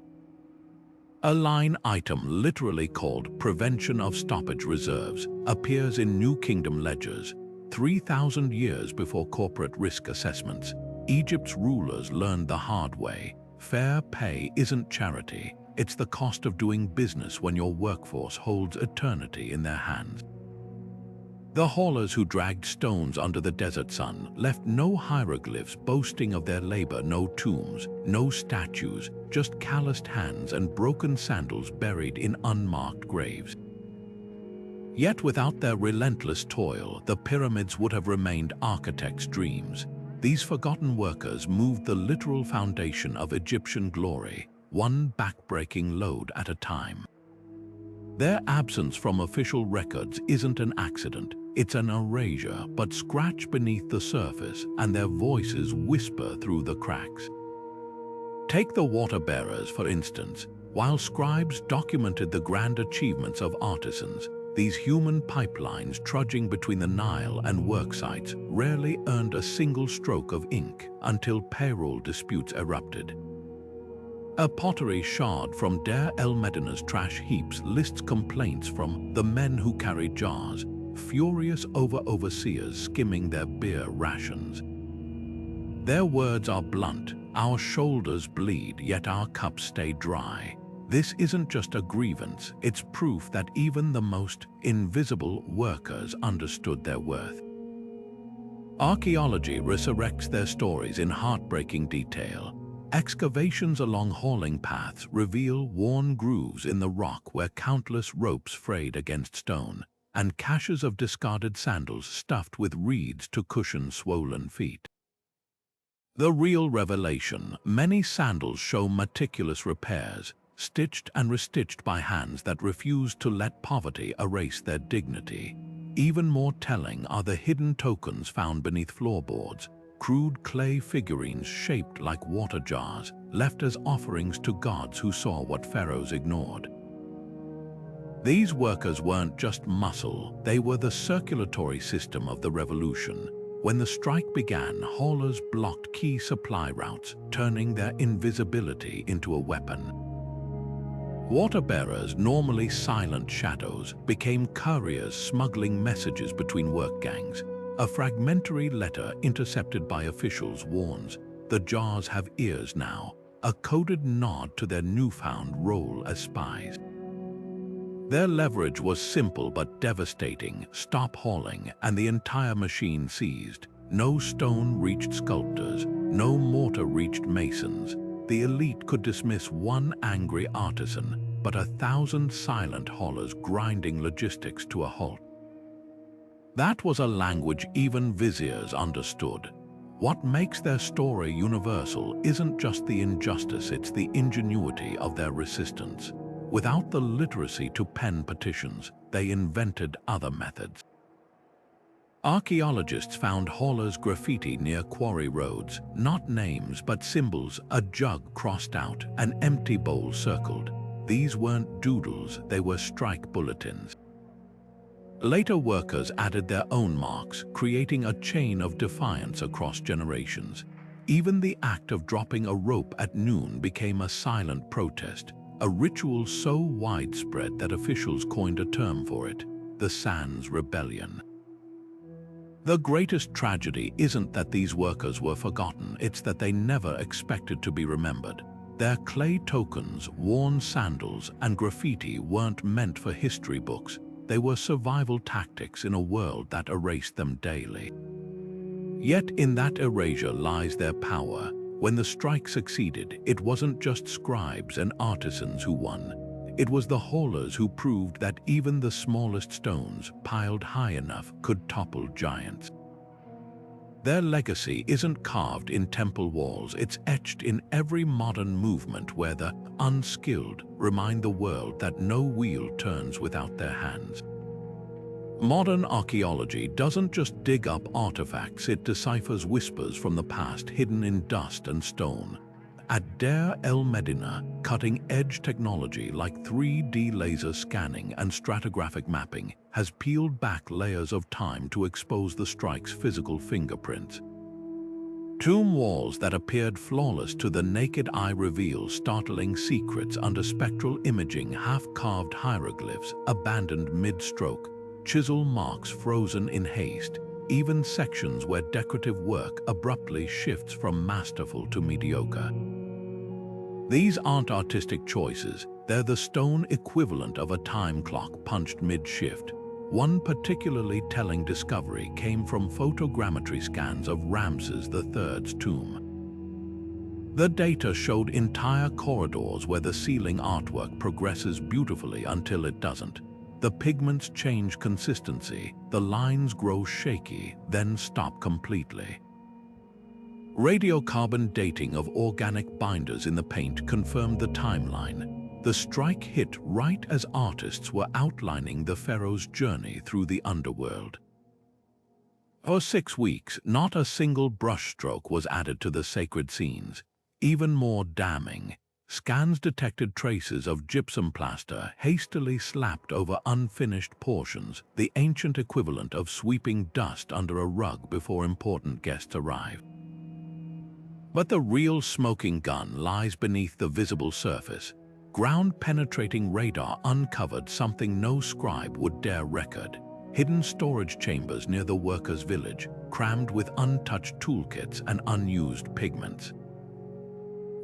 A line item literally called Prevention of Stoppage Reserves appears in New Kingdom ledgers. 3,000 years before corporate risk assessments, Egypt's rulers learned the hard way. Fair pay isn't charity, it's the cost of doing business when your workforce holds eternity in their hands. The haulers who dragged stones under the desert sun left no hieroglyphs boasting of their labor, no tombs, no statues, just calloused hands and broken sandals buried in unmarked graves. Yet without their relentless toil, the pyramids would have remained architects' dreams. These forgotten workers moved the literal foundation of Egyptian glory, one backbreaking load at a time. Their absence from official records isn't an accident. It's an erasure, but scratch beneath the surface, and their voices whisper through the cracks. Take the water bearers, for instance. While scribes documented the grand achievements of artisans, these human pipelines trudging between the Nile and work sites rarely earned a single stroke of ink until payroll disputes erupted. A pottery shard from el-Medina's trash heaps lists complaints from the men who carried jars, furious over overseers skimming their beer rations. Their words are blunt: our shoulders bleed, yet our cups stay dry. This isn't just a grievance, it's proof that even the most invisible workers understood their worth. Archaeology resurrects their stories in heartbreaking detail. Excavations along hauling paths reveal worn grooves in the rock where countless ropes frayed against stone, and caches of discarded sandals stuffed with reeds to cushion swollen feet. The real revelation: many sandals show meticulous repairs, stitched and restitched by hands that refused to let poverty erase their dignity. Even more telling are the hidden tokens found beneath floorboards, crude clay figurines shaped like water jars, left as offerings to gods who saw what pharaohs ignored. These workers weren't just muscle, they were the circulatory system of the revolution. When the strike began, haulers blocked key supply routes, turning their invisibility into a weapon. Water bearers, normally silent shadows, became couriers smuggling messages between work gangs. A fragmentary letter intercepted by officials warns, "The jars have ears now," a coded nod to their newfound role as spies. Their leverage was simple but devastating: stop hauling, and the entire machine seized. No stone reached sculptors, no mortar reached masons. The elite could dismiss one angry artisan, but 1,000 silent haulers grinding logistics to a halt. That was a language even viziers understood. What makes their story universal isn't just the injustice, it's the ingenuity of their resistance. Without the literacy to pen petitions, they invented other methods. Archaeologists found haulers' graffiti near quarry roads, not names but symbols: a jug crossed out, an empty bowl circled. These weren't doodles, they were strike bulletins. Later workers added their own marks, creating a chain of defiance across generations. Even the act of dropping a rope at noon became a silent protest, a ritual so widespread that officials coined a term for it: the Sands Rebellion. The greatest tragedy isn't that these workers were forgotten, it's that they never expected to be remembered. Their clay tokens, worn sandals, and graffiti weren't meant for history books. They were survival tactics in a world that erased them daily. Yet in that erasure lies their power. When the strike succeeded, it wasn't just scribes and artisans who won. It was the haulers who proved that even the smallest stones, piled high enough, could topple giants. Their legacy isn't carved in temple walls, it's etched in every modern movement where the unskilled remind the world that no wheel turns without their hands. Modern archaeology doesn't just dig up artifacts, it deciphers whispers from the past hidden in dust and stone. At el-medina, cutting-edge technology like 3D laser scanning and stratigraphic mapping has peeled back layers of time to expose the strike's physical fingerprints. Tomb walls that appeared flawless to the naked eye reveal startling secrets under spectral imaging: half-carved hieroglyphs abandoned mid-stroke, chisel marks frozen in haste, even sections where decorative work abruptly shifts from masterful to mediocre. These aren't artistic choices, they're the stone equivalent of a time clock punched mid-shift. One particularly telling discovery came from photogrammetry scans of Ramses III's tomb. The data showed entire corridors where the ceiling artwork progresses beautifully until it doesn't. The pigments change consistency, the lines grow shaky, then stop completely. Radiocarbon dating of organic binders in the paint confirmed the timeline. The strike hit right as artists were outlining the pharaoh's journey through the underworld. For 6 weeks, not a single brushstroke was added to the sacred scenes. Even more damning, scans detected traces of gypsum plaster hastily slapped over unfinished portions, the ancient equivalent of sweeping dust under a rug before important guests arrive. But the real smoking gun lies beneath the visible surface. Ground-penetrating radar uncovered something no scribe would dare record: hidden storage chambers near the workers' village, crammed with untouched toolkits and unused pigments.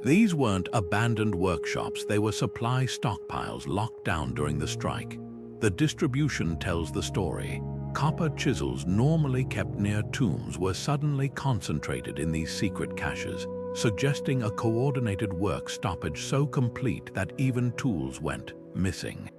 These weren't abandoned workshops, they were supply stockpiles locked down during the strike. The distribution tells the story. Copper chisels normally kept near tombs were suddenly concentrated in these secret caches, suggesting a coordinated work stoppage so complete that even tools went missing.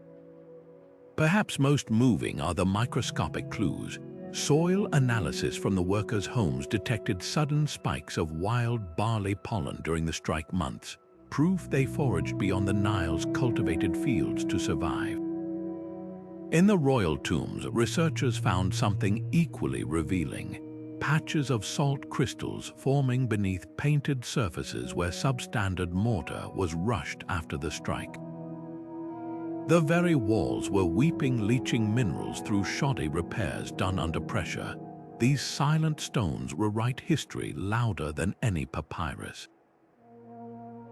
Perhaps most moving are the microscopic clues. Soil analysis from the workers' homes detected sudden spikes of wild barley pollen during the strike months, proof they foraged beyond the Nile's cultivated fields to survive. In the royal tombs, researchers found something equally revealing: patches of salt crystals forming beneath painted surfaces where substandard mortar was rushed after the strike. The very walls were weeping leaching minerals through shoddy repairs done under pressure. these silent stones rewrite history louder than any papyrus.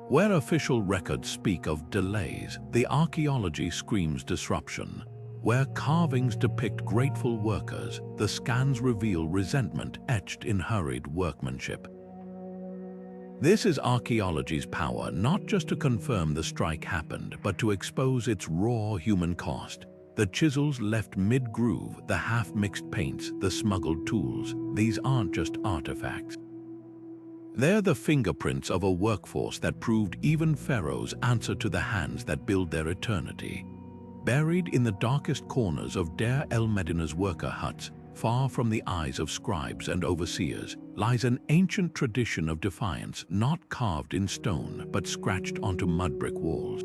Where official records speak of delays, the archaeology screams disruption. Where carvings depict grateful workers, the scans reveal resentment etched in hurried workmanship. This is archaeology's power, not just to confirm the strike happened, but to expose its raw human cost. The chisels left mid-groove, the half-mixed paints, the smuggled tools. These aren't just artifacts. They're the fingerprints of a workforce that proved even pharaohs answer to the hands that build their eternity. Buried in the darkest corners of Deir el-Medina's worker huts, far from the eyes of scribes and overseers, lies an ancient tradition of defiance, not carved in stone, but scratched onto mud brick walls.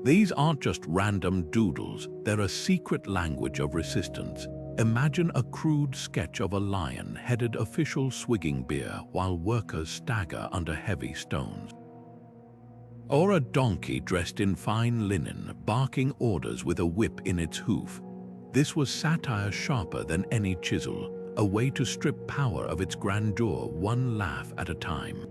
These aren't just random doodles, they're a secret language of resistance. Imagine a crude sketch of a lion-headed official swigging beer while workers stagger under heavy stones. Or a donkey dressed in fine linen, barking orders with a whip in its hoof. This was satire sharper than any chisel, a way to strip power of its grandeur one laugh at a time.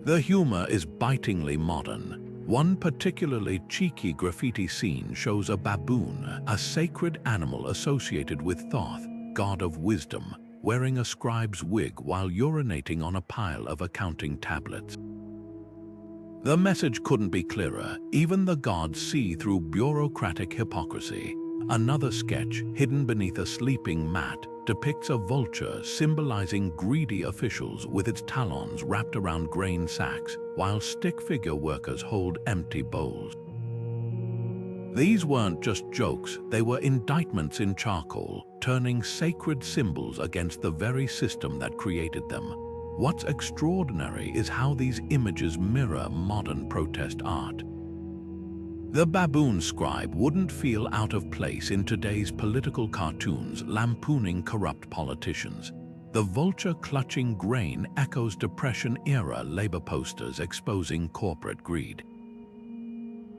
The humor is bitingly modern. One particularly cheeky graffiti scene shows a baboon, a sacred animal associated with Thoth, god of wisdom, wearing a scribe's wig while urinating on a pile of accounting tablets. The message couldn't be clearer. Even the gods see through bureaucratic hypocrisy. Another sketch, hidden beneath a sleeping mat, depicts a vulture symbolizing greedy officials with its talons wrapped around grain sacks, while stick figure workers hold empty bowls. These weren't just jokes, they were indictments in charcoal, turning sacred symbols against the very system that created them. What's extraordinary is how these images mirror modern protest art. The baboon scribe wouldn't feel out of place in today's political cartoons lampooning corrupt politicians. The vulture clutching grain echoes Depression-era labor posters exposing corporate greed.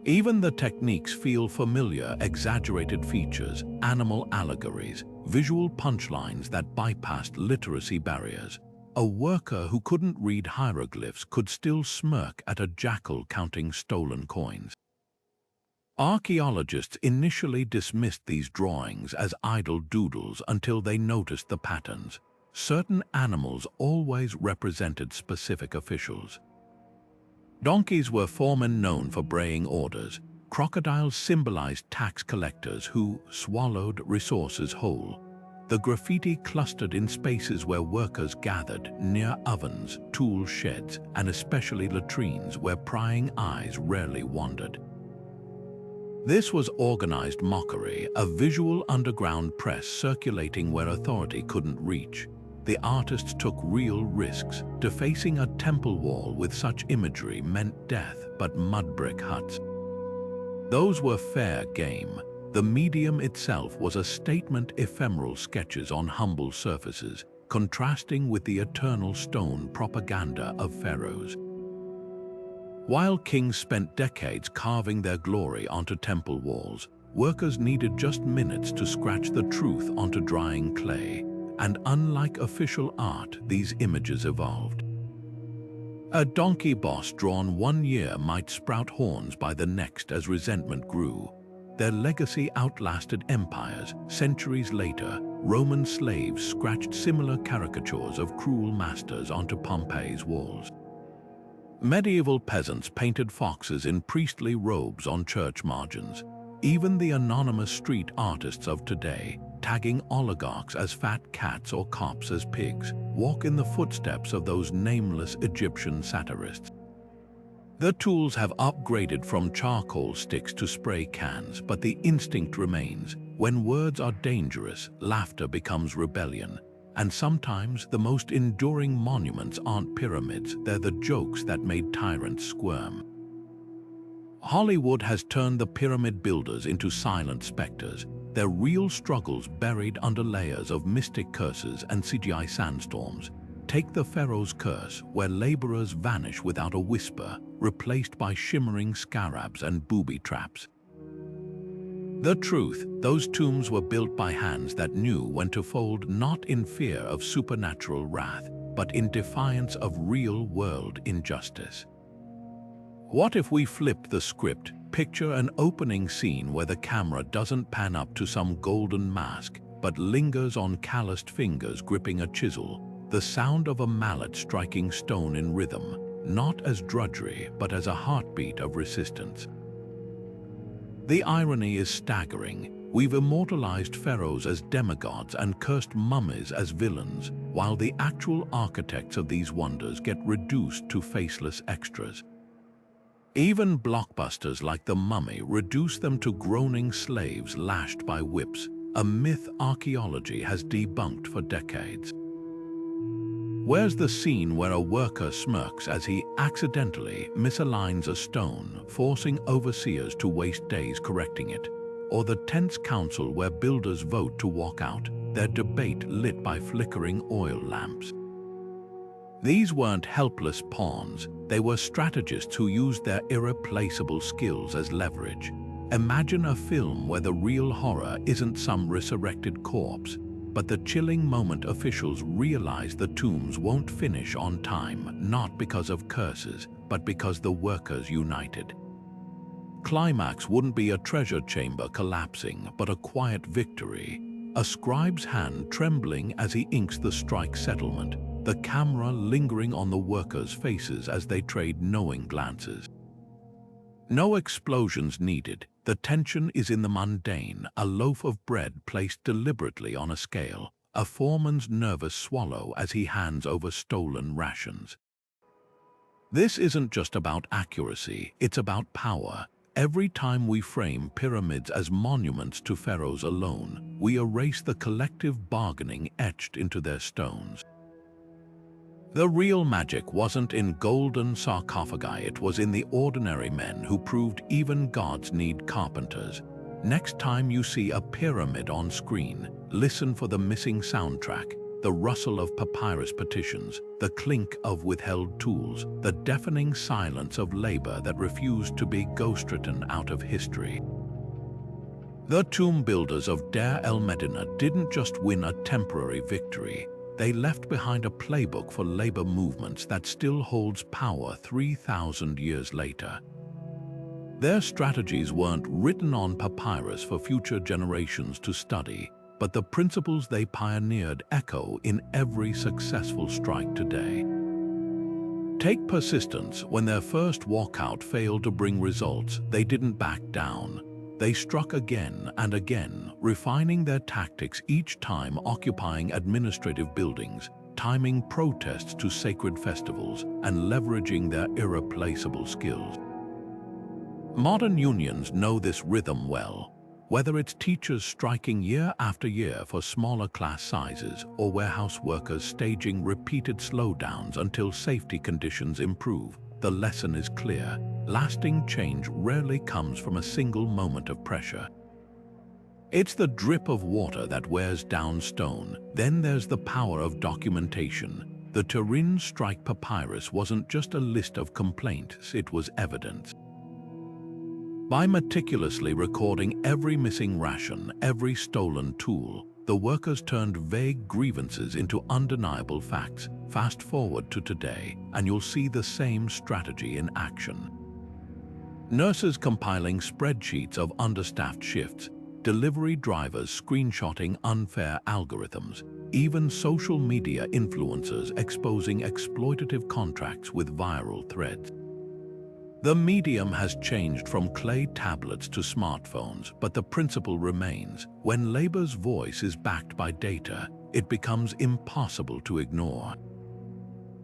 Even the techniques feel familiar: exaggerated features, animal allegories, visual punchlines that bypassed literacy barriers. A worker who couldn't read hieroglyphs could still smirk at a jackal counting stolen coins. Archaeologists initially dismissed these drawings as idle doodles until they noticed the patterns. Certain animals always represented specific officials. Donkeys were foremen known for braying orders. Crocodiles symbolized tax collectors who swallowed resources whole. The graffiti clustered in spaces where workers gathered, near ovens, tool sheds, and especially latrines where prying eyes rarely wandered. This was organized mockery, a visual underground press circulating where authority couldn't reach. The artists took real risks. Defacing a temple wall with such imagery meant death, but mud brick huts. Those were fair game. The medium itself was a statement: ephemeral sketches on humble surfaces, contrasting with the eternal stone propaganda of pharaohs. While kings spent decades carving their glory onto temple walls, workers needed just minutes to scratch the truth onto drying clay. And unlike official art, these images evolved. A donkey boss drawn one year might sprout horns by the next as resentment grew. Their legacy outlasted empires. Centuries later, Roman slaves scratched similar caricatures of cruel masters onto Pompeii's walls. Medieval peasants painted foxes in priestly robes on church margins. Even the anonymous street artists of today, tagging oligarchs as fat cats or cops as pigs, walk in the footsteps of those nameless Egyptian satirists. The tools have upgraded from charcoal sticks to spray cans, but the instinct remains. When words are dangerous, laughter becomes rebellion. And sometimes the most enduring monuments aren't pyramids, they're the jokes that made tyrants squirm. Hollywood has turned the pyramid builders into silent specters, their real struggles buried under layers of mystic curses and CGI sandstorms. Take the Pharaoh's curse, where laborers vanish without a whisper, replaced by shimmering scarabs and booby traps. The truth, those tombs were built by hands that knew when to fold, not in fear of supernatural wrath, but in defiance of real-world injustice. What if we flipped the script? Picture an opening scene where the camera doesn't pan up to some golden mask, but lingers on calloused fingers gripping a chisel, the sound of a mallet striking stone in rhythm, not as drudgery, but as a heartbeat of resistance. The irony is staggering. We've immortalized pharaohs as demigods and cursed mummies as villains, while the actual architects of these wonders get reduced to faceless extras. Even blockbusters like The Mummy reduce them to groaning slaves lashed by whips, a myth archaeology has debunked for decades. Where's the scene where a worker smirks as he accidentally misaligns a stone, forcing overseers to waste days correcting it? Or the tense council where builders vote to walk out, their debate lit by flickering oil lamps? These weren't helpless pawns, they were strategists who used their irreplaceable skills as leverage. Imagine a film where the real horror isn't some resurrected corpse, but the chilling moment officials realize the tombs won't finish on time, not because of curses, but because the workers united. Climax wouldn't be a treasure chamber collapsing, but a quiet victory. A scribe's hand trembling as he inks the strike settlement, the camera lingering on the workers' faces as they trade knowing glances. No explosions needed. The tension is in the mundane, a loaf of bread placed deliberately on a scale, a foreman's nervous swallow as he hands over stolen rations. This isn't just about accuracy, it's about power. Every time we frame pyramids as monuments to pharaohs alone, we erase the collective bargaining etched into their stones. The real magic wasn't in golden sarcophagi, it was in the ordinary men who proved even gods need carpenters. Next time you see a pyramid on screen, listen for the missing soundtrack, the rustle of papyrus petitions, the clink of withheld tools, the deafening silence of labor that refused to be ghostwritten out of history. The tomb builders of el-medina didn't just win a temporary victory. They left behind a playbook for labor movements that still holds power 3,000 years later. Their strategies weren't written on papyrus for future generations to study, but the principles they pioneered echo in every successful strike today. Take persistence. When their first walkout failed to bring results, they didn't back down. They struck again and again, refining their tactics each time, occupying administrative buildings, timing protests to sacred festivals, and leveraging their irreplaceable skills. Modern unions know this rhythm well. Whether it's teachers striking year after year for smaller class sizes, or warehouse workers staging repeated slowdowns until safety conditions improve, the lesson is clear. Lasting change rarely comes from a single moment of pressure. It's the drip of water that wears down stone. Then there's the power of documentation. The Turin Strike Papyrus wasn't just a list of complaints, it was evidence. By meticulously recording every missing ration, every stolen tool, the workers turned vague grievances into undeniable facts. Fast forward to today, and you'll see the same strategy in action. Nurses compiling spreadsheets of understaffed shifts, delivery drivers screenshotting unfair algorithms, even social media influencers exposing exploitative contracts with viral threads. The medium has changed from clay tablets to smartphones, but the principle remains. When labor's voice is backed by data, it becomes impossible to ignore.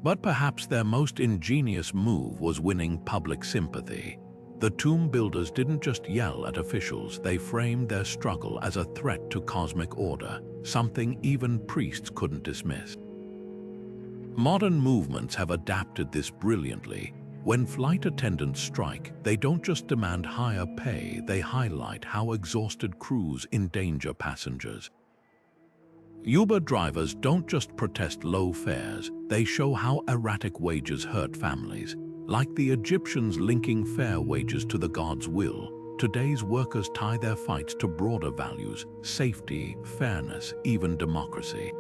But perhaps their most ingenious move was winning public sympathy. The tomb builders didn't just yell at officials, they framed their struggle as a threat to cosmic order, something even priests couldn't dismiss. Modern movements have adapted this brilliantly. When flight attendants strike, they don't just demand higher pay, they highlight how exhausted crews endanger passengers. Uber drivers don't just protest low fares, they show how erratic wages hurt families. Like the Egyptians linking fair wages to the god's will, today's workers tie their fights to broader values: safety, fairness, even democracy.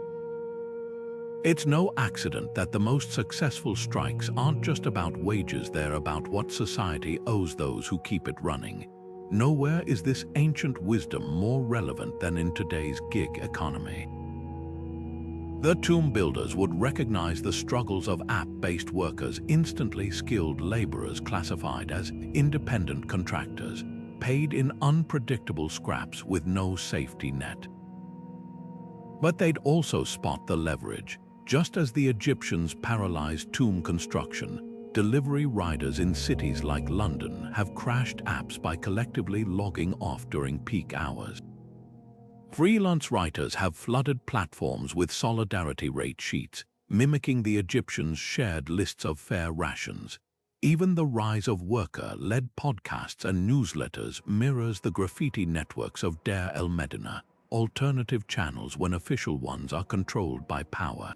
It's no accident that the most successful strikes aren't just about wages, they're about what society owes those who keep it running. Nowhere is this ancient wisdom more relevant than in today's gig economy. The tomb builders would recognize the struggles of app-based workers, instantly skilled laborers classified as independent contractors, paid in unpredictable scraps with no safety net. But they'd also spot the leverage. Just as the Egyptians paralyzed tomb construction, delivery riders in cities like London have crashed apps by collectively logging off during peak hours. Freelance writers have flooded platforms with solidarity rate sheets, mimicking the Egyptians' shared lists of fare rations. Even the rise of worker-led podcasts and newsletters mirrors the graffiti networks of el-medina, alternative channels when official ones are controlled by power.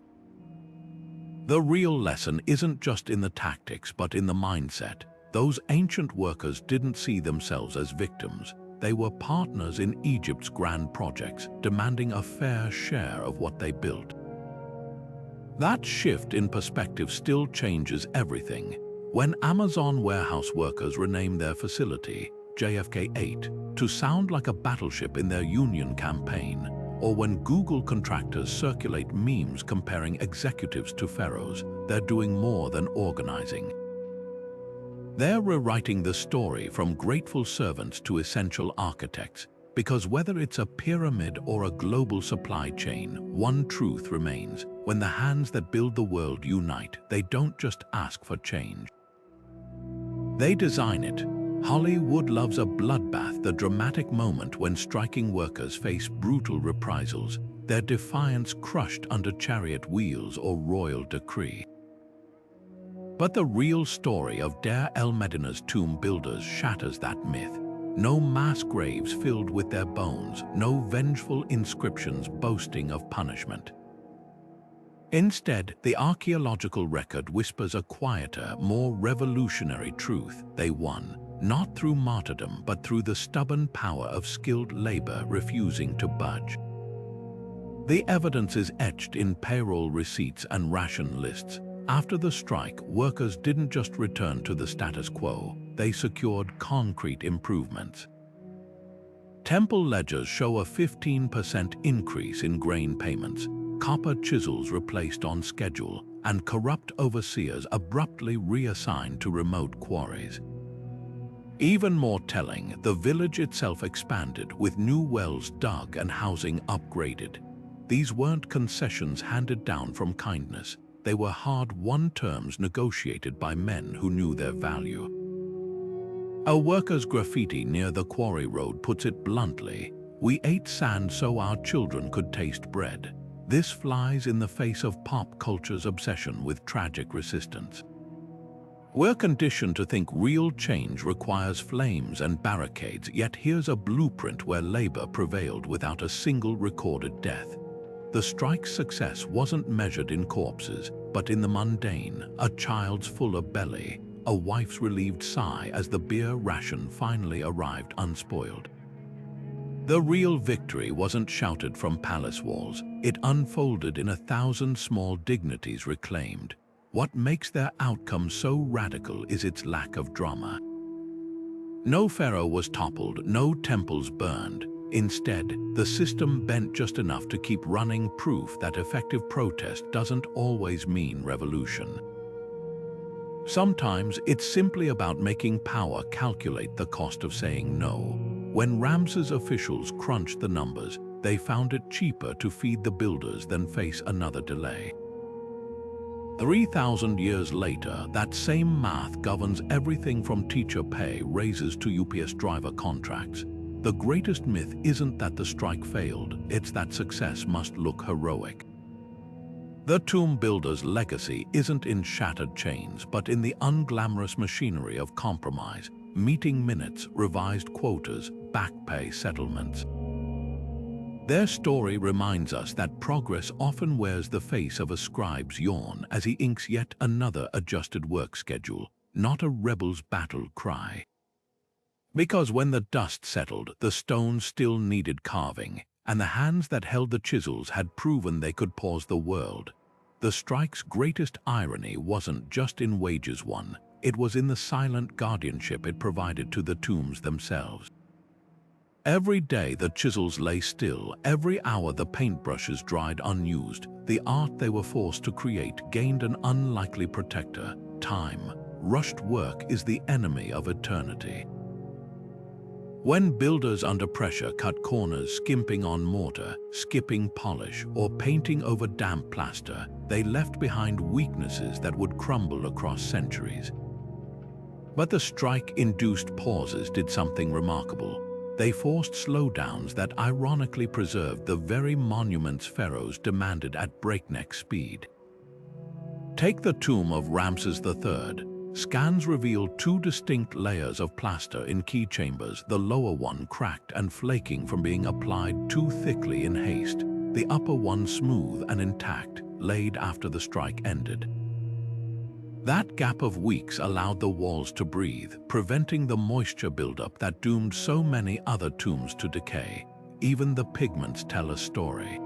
The real lesson isn't just in the tactics, but in the mindset. Those ancient workers didn't see themselves as victims. They were partners in Egypt's grand projects, demanding a fair share of what they built. That shift in perspective still changes everything. When Amazon warehouse workers rename their facility, JFK-8, to sound like a battleship in their union campaign, or when Google contractors circulate memes comparing executives to pharaohs, they're doing more than organizing. They're rewriting the story from grateful servants to essential architects, because whether it's a pyramid or a global supply chain, one truth remains: when the hands that build the world unite, they don't just ask for change. They design it. Hollywood loves a bloodbath, the dramatic moment when striking workers face brutal reprisals, their defiance crushed under chariot wheels or royal decree. But the real story of el-Medina's tomb builders shatters that myth. No mass graves filled with their bones, no vengeful inscriptions boasting of punishment. Instead, the archaeological record whispers a quieter, more revolutionary truth: they won, not through martyrdom, but through the stubborn power of skilled labor refusing to budge. The evidence is etched in payroll receipts and ration lists. After the strike, workers didn't just return to the status quo, they secured concrete improvements. Temple ledgers show a 15% increase in grain payments, copper chisels replaced on schedule, and corrupt overseers abruptly reassigned to remote quarries. Even more telling, the village itself expanded, with new wells dug and housing upgraded. These weren't concessions handed down from kindness. They were hard-won terms negotiated by men who knew their value. A worker's graffiti near the quarry road puts it bluntly: "We ate sand so our children could taste bread." This flies in the face of pop culture's obsession with tragic resistance. We're conditioned to think real change requires flames and barricades, yet here's a blueprint where labor prevailed without a single recorded death. The strike's success wasn't measured in corpses, but in the mundane: a child's fuller belly, a wife's relieved sigh as the beer ration finally arrived unspoiled. The real victory wasn't shouted from palace walls. It unfolded in 1,000 small dignities reclaimed. What makes their outcome so radical is its lack of drama. No pharaoh was toppled, no temples burned. Instead, the system bent just enough to keep running, proof that effective protest doesn't always mean revolution. Sometimes it's simply about making power calculate the cost of saying no. When Ramses officials crunched the numbers, they found it cheaper to feed the builders than face another delay. 3,000 years later, that same math governs everything from teacher pay raises to UPS driver contracts. The greatest myth isn't that the strike failed, it's that success must look heroic. The tomb builder's legacy isn't in shattered chains, but in the unglamorous machinery of compromise: meeting minutes, revised quotas, back pay settlements. Their story reminds us that progress often wears the face of a scribe's yawn as he inks yet another adjusted work schedule, not a rebel's battle cry. Because when the dust settled, the stones still needed carving, and the hands that held the chisels had proven they could pause the world. The strike's greatest irony wasn't just in wages won, it was in the silent guardianship it provided to the tombs themselves. Every day the chisels lay still, every hour the paintbrushes dried unused, the art they were forced to create gained an unlikely protector: time. Rushed work is the enemy of eternity. When builders under pressure cut corners skimping on mortar, skipping polish, or painting over damp plaster, they left behind weaknesses that would crumble across centuries. But the strike-induced pauses did something remarkable. They forced slowdowns that ironically preserved the very monuments pharaohs demanded at breakneck speed. Take the tomb of Ramses III. Scans reveal two distinct layers of plaster in key chambers, the lower one cracked and flaking from being applied too thickly in haste, the upper one smooth and intact, laid after the strike ended. That gap of weeks allowed the walls to breathe, preventing the moisture buildup that doomed so many other tombs to decay. Even the pigments tell a story.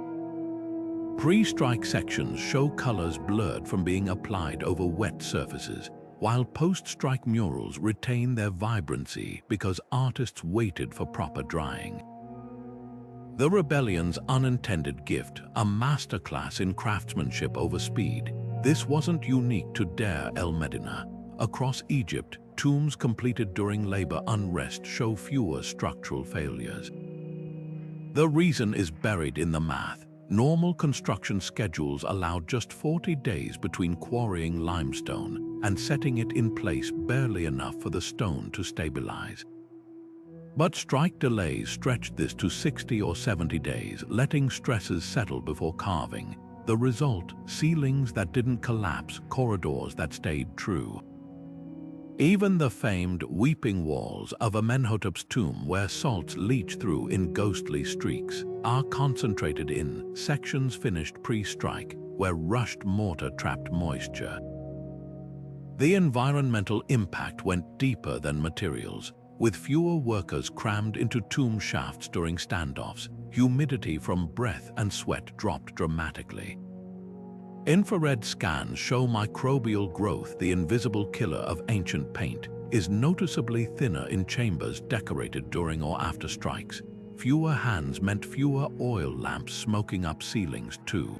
Pre-strike sections show colors blurred from being applied over wet surfaces, while post-strike murals retain their vibrancy because artists waited for proper drying. The rebellion's unintended gift, a masterclass in craftsmanship over speed. This wasn't unique to el-medina. Across Egypt, tombs completed during labor unrest show fewer structural failures. The reason is buried in the math. Normal construction schedules allowed just 40 days between quarrying limestone and setting it in place, barely enough for the stone to stabilize. But strike delays stretched this to 60 or 70 days, letting stresses settle before carving. The result: ceilings that didn't collapse, corridors that stayed true. Even the famed weeping walls of Amenhotep's tomb, where salts leach through in ghostly streaks, are concentrated in sections finished pre-strike, where rushed mortar trapped moisture. The environmental impact went deeper than materials. With fewer workers crammed into tomb shafts during standoffs, humidity from breath and sweat dropped dramatically. Infrared scans show microbial growth, the invisible killer of ancient paint, is noticeably thinner in chambers decorated during or after strikes. Fewer hands meant fewer oil lamps smoking up ceilings too.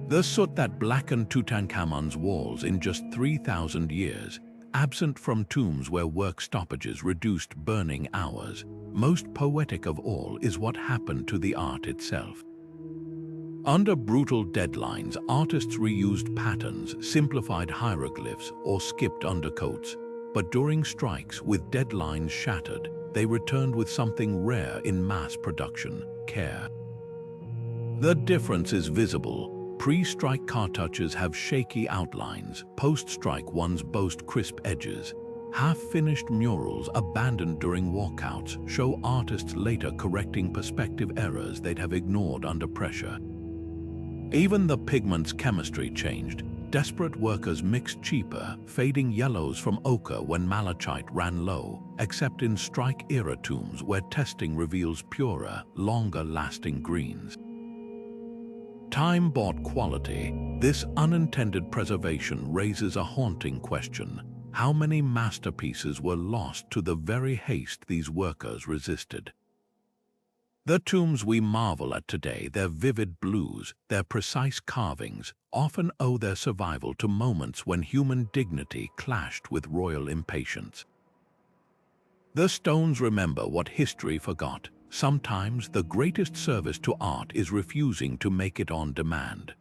The soot that blackened Tutankhamun's walls in just 3,000 years, absent from tombs where work stoppages reduced burning hours. Most poetic of all is what happened to the art itself. Under brutal deadlines, artists reused patterns, simplified hieroglyphs, or skipped undercoats. But during strikes, with deadlines shattered, they returned with something rare in mass production: care. The difference is visible. Pre-strike cartouches have shaky outlines, post-strike ones boast crisp edges. Half-finished murals abandoned during walkouts show artists later correcting perspective errors they'd have ignored under pressure. Even the pigment's chemistry changed. Desperate workers mixed cheaper, fading yellows from ochre when malachite ran low, except in strike-era tombs where testing reveals purer, longer-lasting greens. Time bought quality. This unintended preservation raises a haunting question. How many masterpieces were lost to the very haste these workers resisted? The tombs we marvel at today, their vivid blues, their precise carvings, often owe their survival to moments when human dignity clashed with royal impatience. The stones remember what history forgot. Sometimes the greatest service to art is refusing to make it on demand.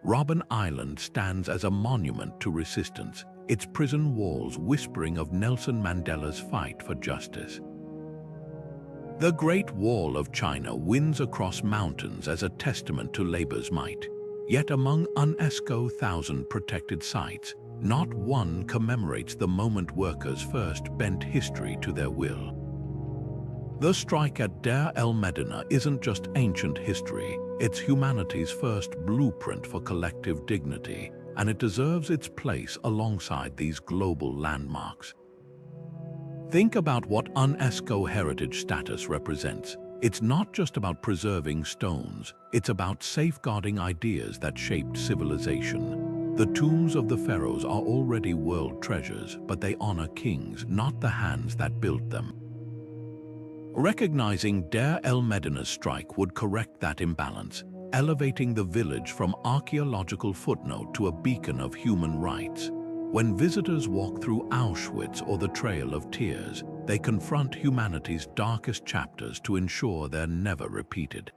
Robben Island stands as a monument to resistance, its prison walls whispering of Nelson Mandela's fight for justice. The Great Wall of China winds across mountains as a testament to labor's might. Yet among UNESCO 1,000 protected sites, not one commemorates the moment workers first bent history to their will. The strike at el-medina isn't just ancient history, it's humanity's first blueprint for collective dignity, and it deserves its place alongside these global landmarks. Think about what UNESCO heritage status represents. It's not just about preserving stones, it's about safeguarding ideas that shaped civilization. The tombs of the pharaohs are already world treasures, but they honor kings, not the hands that built them. Recognizing el-Medina's strike would correct that imbalance, elevating the village from archaeological footnote to a beacon of human rights. When visitors walk through Auschwitz or the Trail of Tears, they confront humanity's darkest chapters to ensure they're never repeated.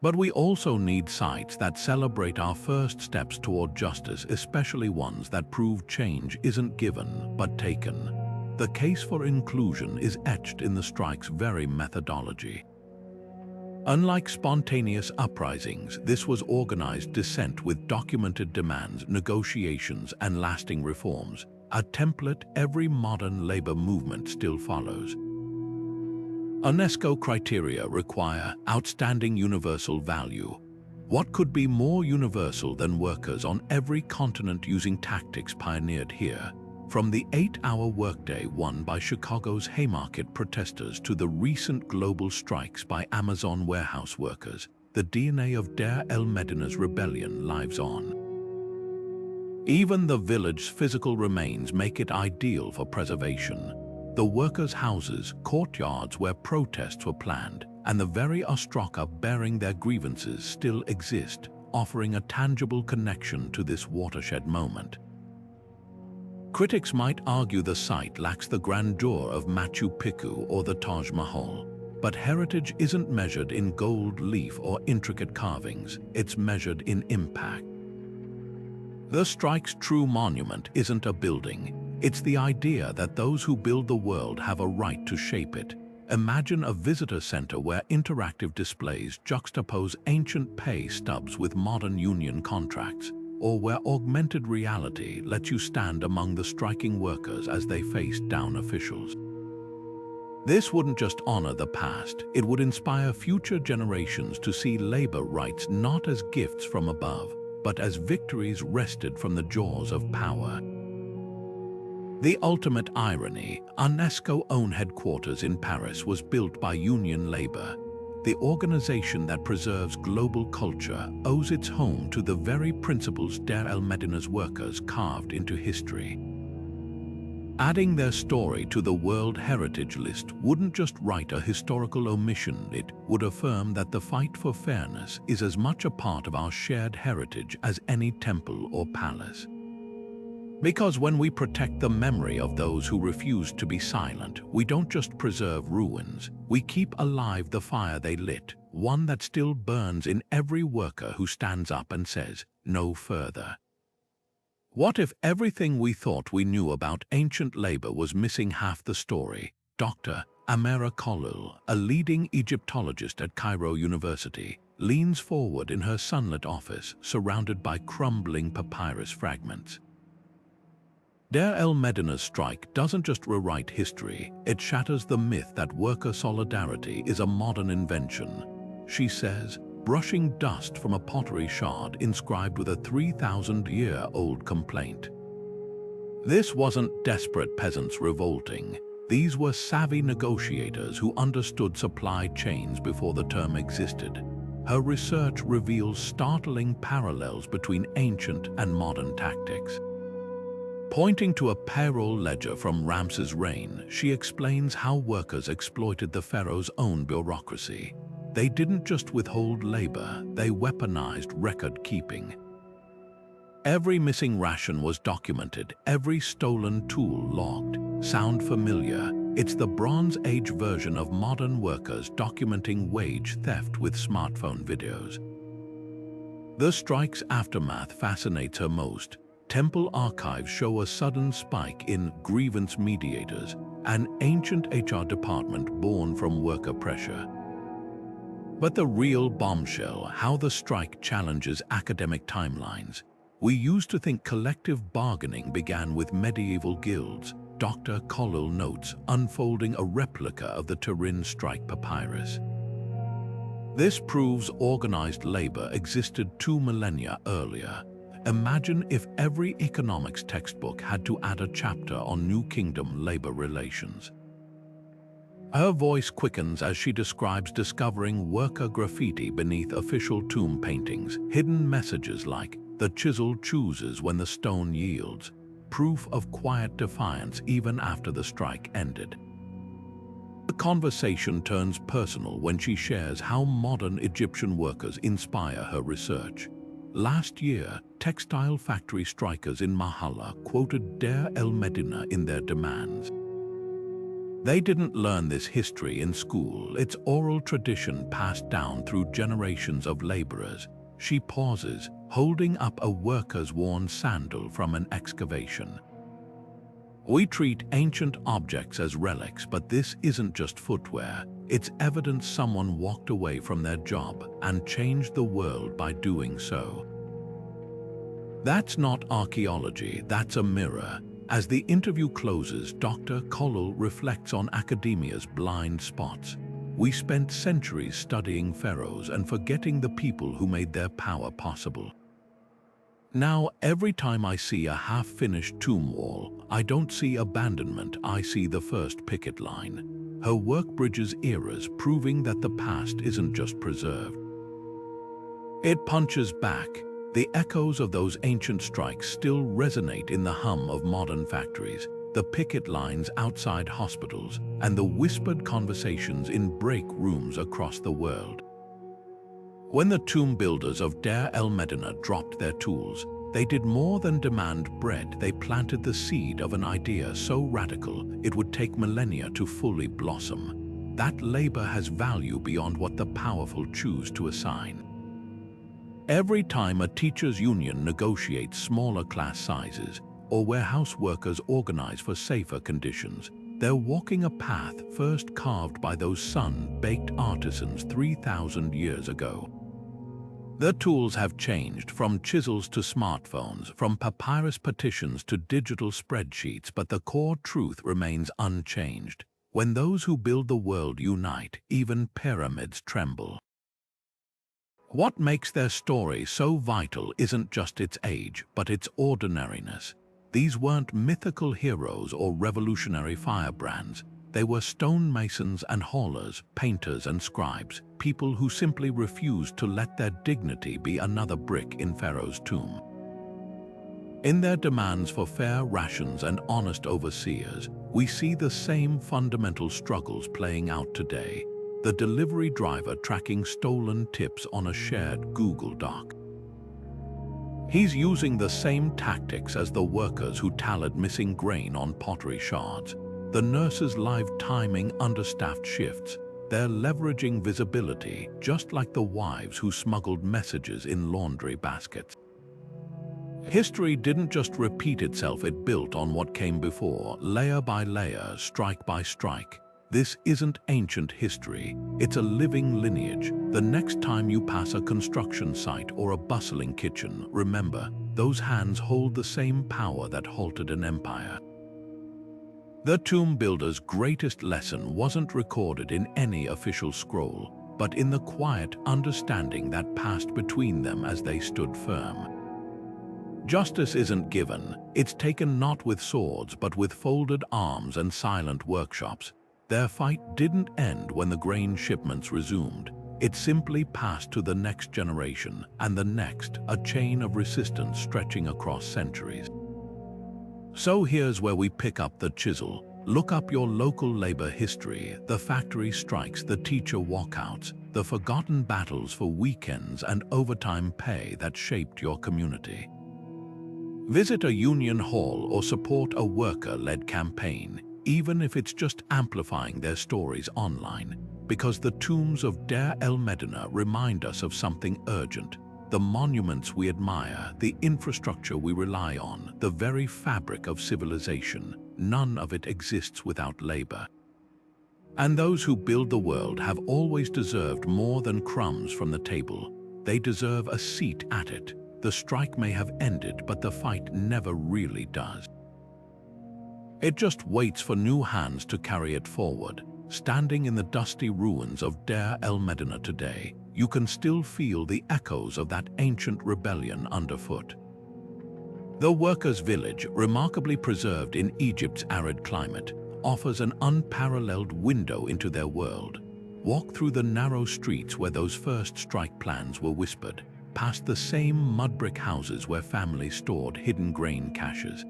But we also need sites that celebrate our first steps toward justice, especially ones that prove change isn't given but taken. The case for inclusion is etched in the strike's very methodology. Unlike spontaneous uprisings, this was organized dissent with documented demands, negotiations, and lasting reforms, a template every modern labor movement still follows. UNESCO criteria require outstanding universal value. What could be more universal than workers on every continent using tactics pioneered here? From the 8-hour workday won by Chicago's Haymarket protesters to the recent global strikes by Amazon warehouse workers, the DNA of el-Medina's rebellion lives on. Even the village's physical remains make it ideal for preservation. The workers' houses, courtyards where protests were planned, and the very ostraka bearing their grievances still exist, offering a tangible connection to this watershed moment. Critics might argue the site lacks the grandeur of Machu Picchu or the Taj Mahal, but heritage isn't measured in gold leaf or intricate carvings, it's measured in impact. The strike's true monument isn't a building, it's the idea that those who build the world have a right to shape it. Imagine a visitor center where interactive displays juxtapose ancient pay stubs with modern union contracts, or where augmented reality lets you stand among the striking workers as they face down officials. This wouldn't just honor the past, it would inspire future generations to see labor rights not as gifts from above, but as victories wrested from the jaws of power. The ultimate irony, UNESCO's own headquarters in Paris was built by union labor. The organization that preserves global culture owes its home to the very principles el-Medina's workers carved into history. Adding their story to the World Heritage List wouldn't just write a historical omission, it would affirm that the fight for fairness is as much a part of our shared heritage as any temple or palace. Because when we protect the memory of those who refused to be silent, we don't just preserve ruins, we keep alive the fire they lit, one that still burns in every worker who stands up and says, "No further." What if everything we thought we knew about ancient labor was missing half the story? Dr. Amera Kolul, a leading Egyptologist at Cairo University, leans forward in her sunlit office, surrounded by crumbling papyrus fragments. el-Medina's strike doesn't just rewrite history, it shatters the myth that worker solidarity is a modern invention. She says, brushing dust from a pottery shard inscribed with a 3,000-year-old complaint. This wasn't desperate peasants revolting. These were savvy negotiators who understood supply chains before the term existed. Her research reveals startling parallels between ancient and modern tactics. Pointing to a payroll ledger from Ramses' reign, she explains how workers exploited the pharaoh's own bureaucracy. They didn't just withhold labor, they weaponized record-keeping. Every missing ration was documented, every stolen tool logged. Sound familiar? It's the Bronze Age version of modern workers documenting wage theft with smartphone videos. The strike's aftermath fascinates her most. Temple archives show a sudden spike in grievance mediators, an ancient HR department born from worker pressure. But the real bombshell, how the strike challenges academic timelines. We used to think collective bargaining began with medieval guilds, Dr. Kolul notes, unfolding a replica of the Turin Strike Papyrus. This proves organized labor existed 2 millennia earlier. Imagine if every economics textbook had to add a chapter on New Kingdom labor relations. Her voice quickens as she describes discovering worker graffiti beneath official tomb paintings, hidden messages like, "The chisel chooses when the stone yields," proof of quiet defiance even after the strike ended. The conversation turns personal when she shares how modern Egyptian workers inspire her research. Last year, textile factory strikers in Mahalla quoted el-medina in their demands. They didn't learn this history in school, it's oral tradition passed down through generations of laborers. She pauses, holding up a worker's worn sandal from an excavation. We treat ancient objects as relics, but this isn't just footwear. It's evidence someone walked away from their job and changed the world by doing so. That's not archaeology, that's a mirror. As the interview closes, Dr. Kollel reflects on academia's blind spots. We spent centuries studying pharaohs and forgetting the people who made their power possible. Now, every time I see a half-finished tomb wall, I don't see abandonment, I see the first picket line. Her work bridges eras, proving that the past isn't just preserved. It punches back. The echoes of those ancient strikes still resonate in the hum of modern factories, the picket lines outside hospitals, and the whispered conversations in break rooms across the world. When the tomb builders of Deir el-Medina dropped their tools, they did more than demand bread. They planted the seed of an idea so radical it would take millennia to fully blossom. That labor has value beyond what the powerful choose to assign. Every time a teachers' union negotiates smaller class sizes or warehouse workers organize for safer conditions, they're walking a path first carved by those sun-baked artisans 3,000 years ago. The tools have changed, from chisels to smartphones, from papyrus petitions to digital spreadsheets, but the core truth remains unchanged. When those who build the world unite, even pyramids tremble. What makes their story so vital isn't just its age, but its ordinariness. These weren't mythical heroes or revolutionary firebrands. They were stonemasons and haulers, painters and scribes, people who simply refused to let their dignity be another brick in Pharaoh's tomb. In their demands for fair rations and honest overseers, we see the same fundamental struggles playing out today. The delivery driver tracking stolen tips on a shared Google Doc. He's using the same tactics as the workers who tallied missing grain on pottery shards. The nurses live timing understaffed shifts. They're leveraging visibility, just like the wives who smuggled messages in laundry baskets. History didn't just repeat itself, it built on what came before, layer by layer, strike by strike. This isn't ancient history, it's a living lineage. The next time you pass a construction site or a bustling kitchen, remember, those hands hold the same power that halted an empire. The tomb builder's greatest lesson wasn't recorded in any official scroll, but in the quiet understanding that passed between them as they stood firm. Justice isn't given, it's taken not with swords but with folded arms and silent workshops. Their fight didn't end when the grain shipments resumed. It simply passed to the next generation, and the next, a chain of resistance stretching across centuries. So here's where we pick up the chisel. Look up your local labor history, the factory strikes, the teacher walkouts, the forgotten battles for weekends and overtime pay that shaped your community. Visit a union hall or support a worker-led campaign, even if it's just amplifying their stories online, because the tombs of Deir el-Medina remind us of something urgent. The monuments we admire, the infrastructure we rely on, the very fabric of civilization, none of it exists without labor. And those who build the world have always deserved more than crumbs from the table. They deserve a seat at it. The strike may have ended, but the fight never really does. It just waits for new hands to carry it forward. Standing in the dusty ruins of Deir el-Medina today, you can still feel the echoes of that ancient rebellion underfoot. The workers' village, remarkably preserved in Egypt's arid climate, offers an unparalleled window into their world. Walk through the narrow streets where those first strike plans were whispered, past the same mud-brick houses where families stored hidden grain caches.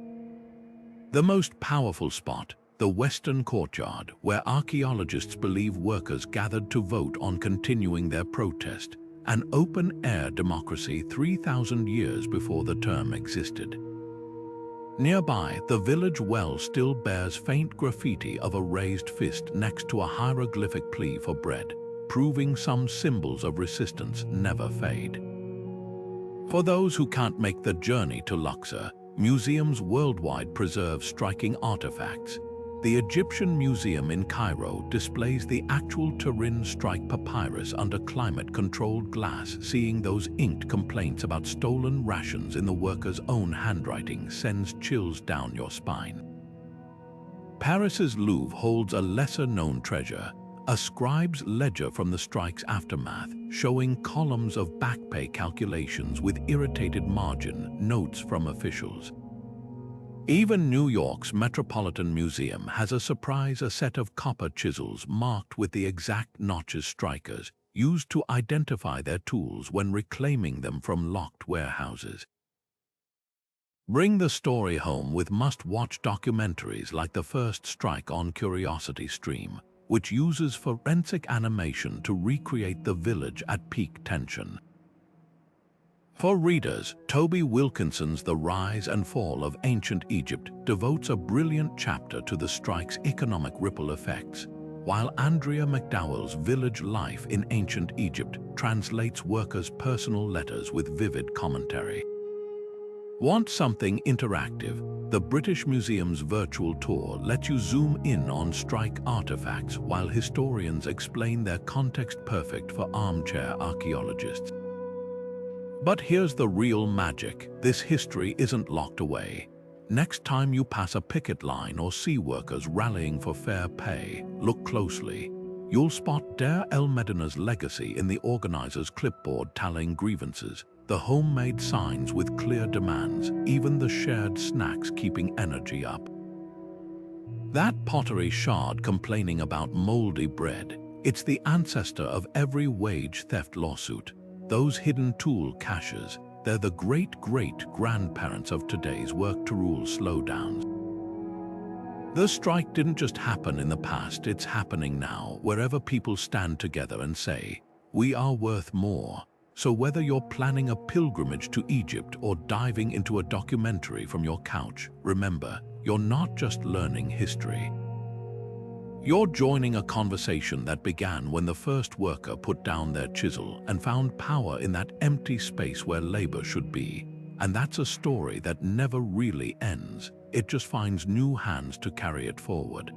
The most powerful spot, the Western Courtyard, where archaeologists believe workers gathered to vote on continuing their protest, an open-air democracy 3,000 years before the term existed. Nearby, the village well still bears faint graffiti of a raised fist next to a hieroglyphic plea for bread, proving some symbols of resistance never fade. For those who can't make the journey to Luxor, museums worldwide preserve striking artifacts. The Egyptian Museum in Cairo displays the actual Turin Strike Papyrus under climate-controlled glass. Seeing those inked complaints about stolen rations in the workers' own handwriting sends chills down your spine. Paris's Louvre holds a lesser-known treasure, a scribe's ledger from the strike's aftermath, showing columns of back pay calculations with irritated margin notes from officials. Even New York's Metropolitan Museum has a set of copper chisels marked with the exact notches strikers used to identify their tools when reclaiming them from locked warehouses. Bring the story home with must-watch documentaries like the first strike on Curiosity Stream, which uses forensic animation to recreate the village at peak tension. For readers, Toby Wilkinson's The Rise and Fall of Ancient Egypt devotes a brilliant chapter to the strike's economic ripple effects, while Andrea McDowell's Village Life in Ancient Egypt translates workers' personal letters with vivid commentary. Want something interactive? The British Museum's virtual tour lets you zoom in on strike artifacts while historians explain their context, perfect for armchair archaeologists. But here's the real magic. This history isn't locked away. Next time you pass a picket line or see workers rallying for fair pay, look closely. You'll spot Der el-Medina's legacy in the organizer's clipboard tallying grievances, the homemade signs with clear demands, even the shared snacks keeping energy up. That pottery shard complaining about moldy bread, it's the ancestor of every wage theft lawsuit. Those hidden tool caches, they're the great-great-grandparents of today's work-to-rule slowdowns. The strike didn't just happen in the past, it's happening now, wherever people stand together and say, we are worth more. So whether you're planning a pilgrimage to Egypt or diving into a documentary from your couch, remember, you're not just learning history. You're joining a conversation that began when the first worker put down their chisel and found power in that empty space where labor should be. And that's a story that never really ends. It just finds new hands to carry it forward.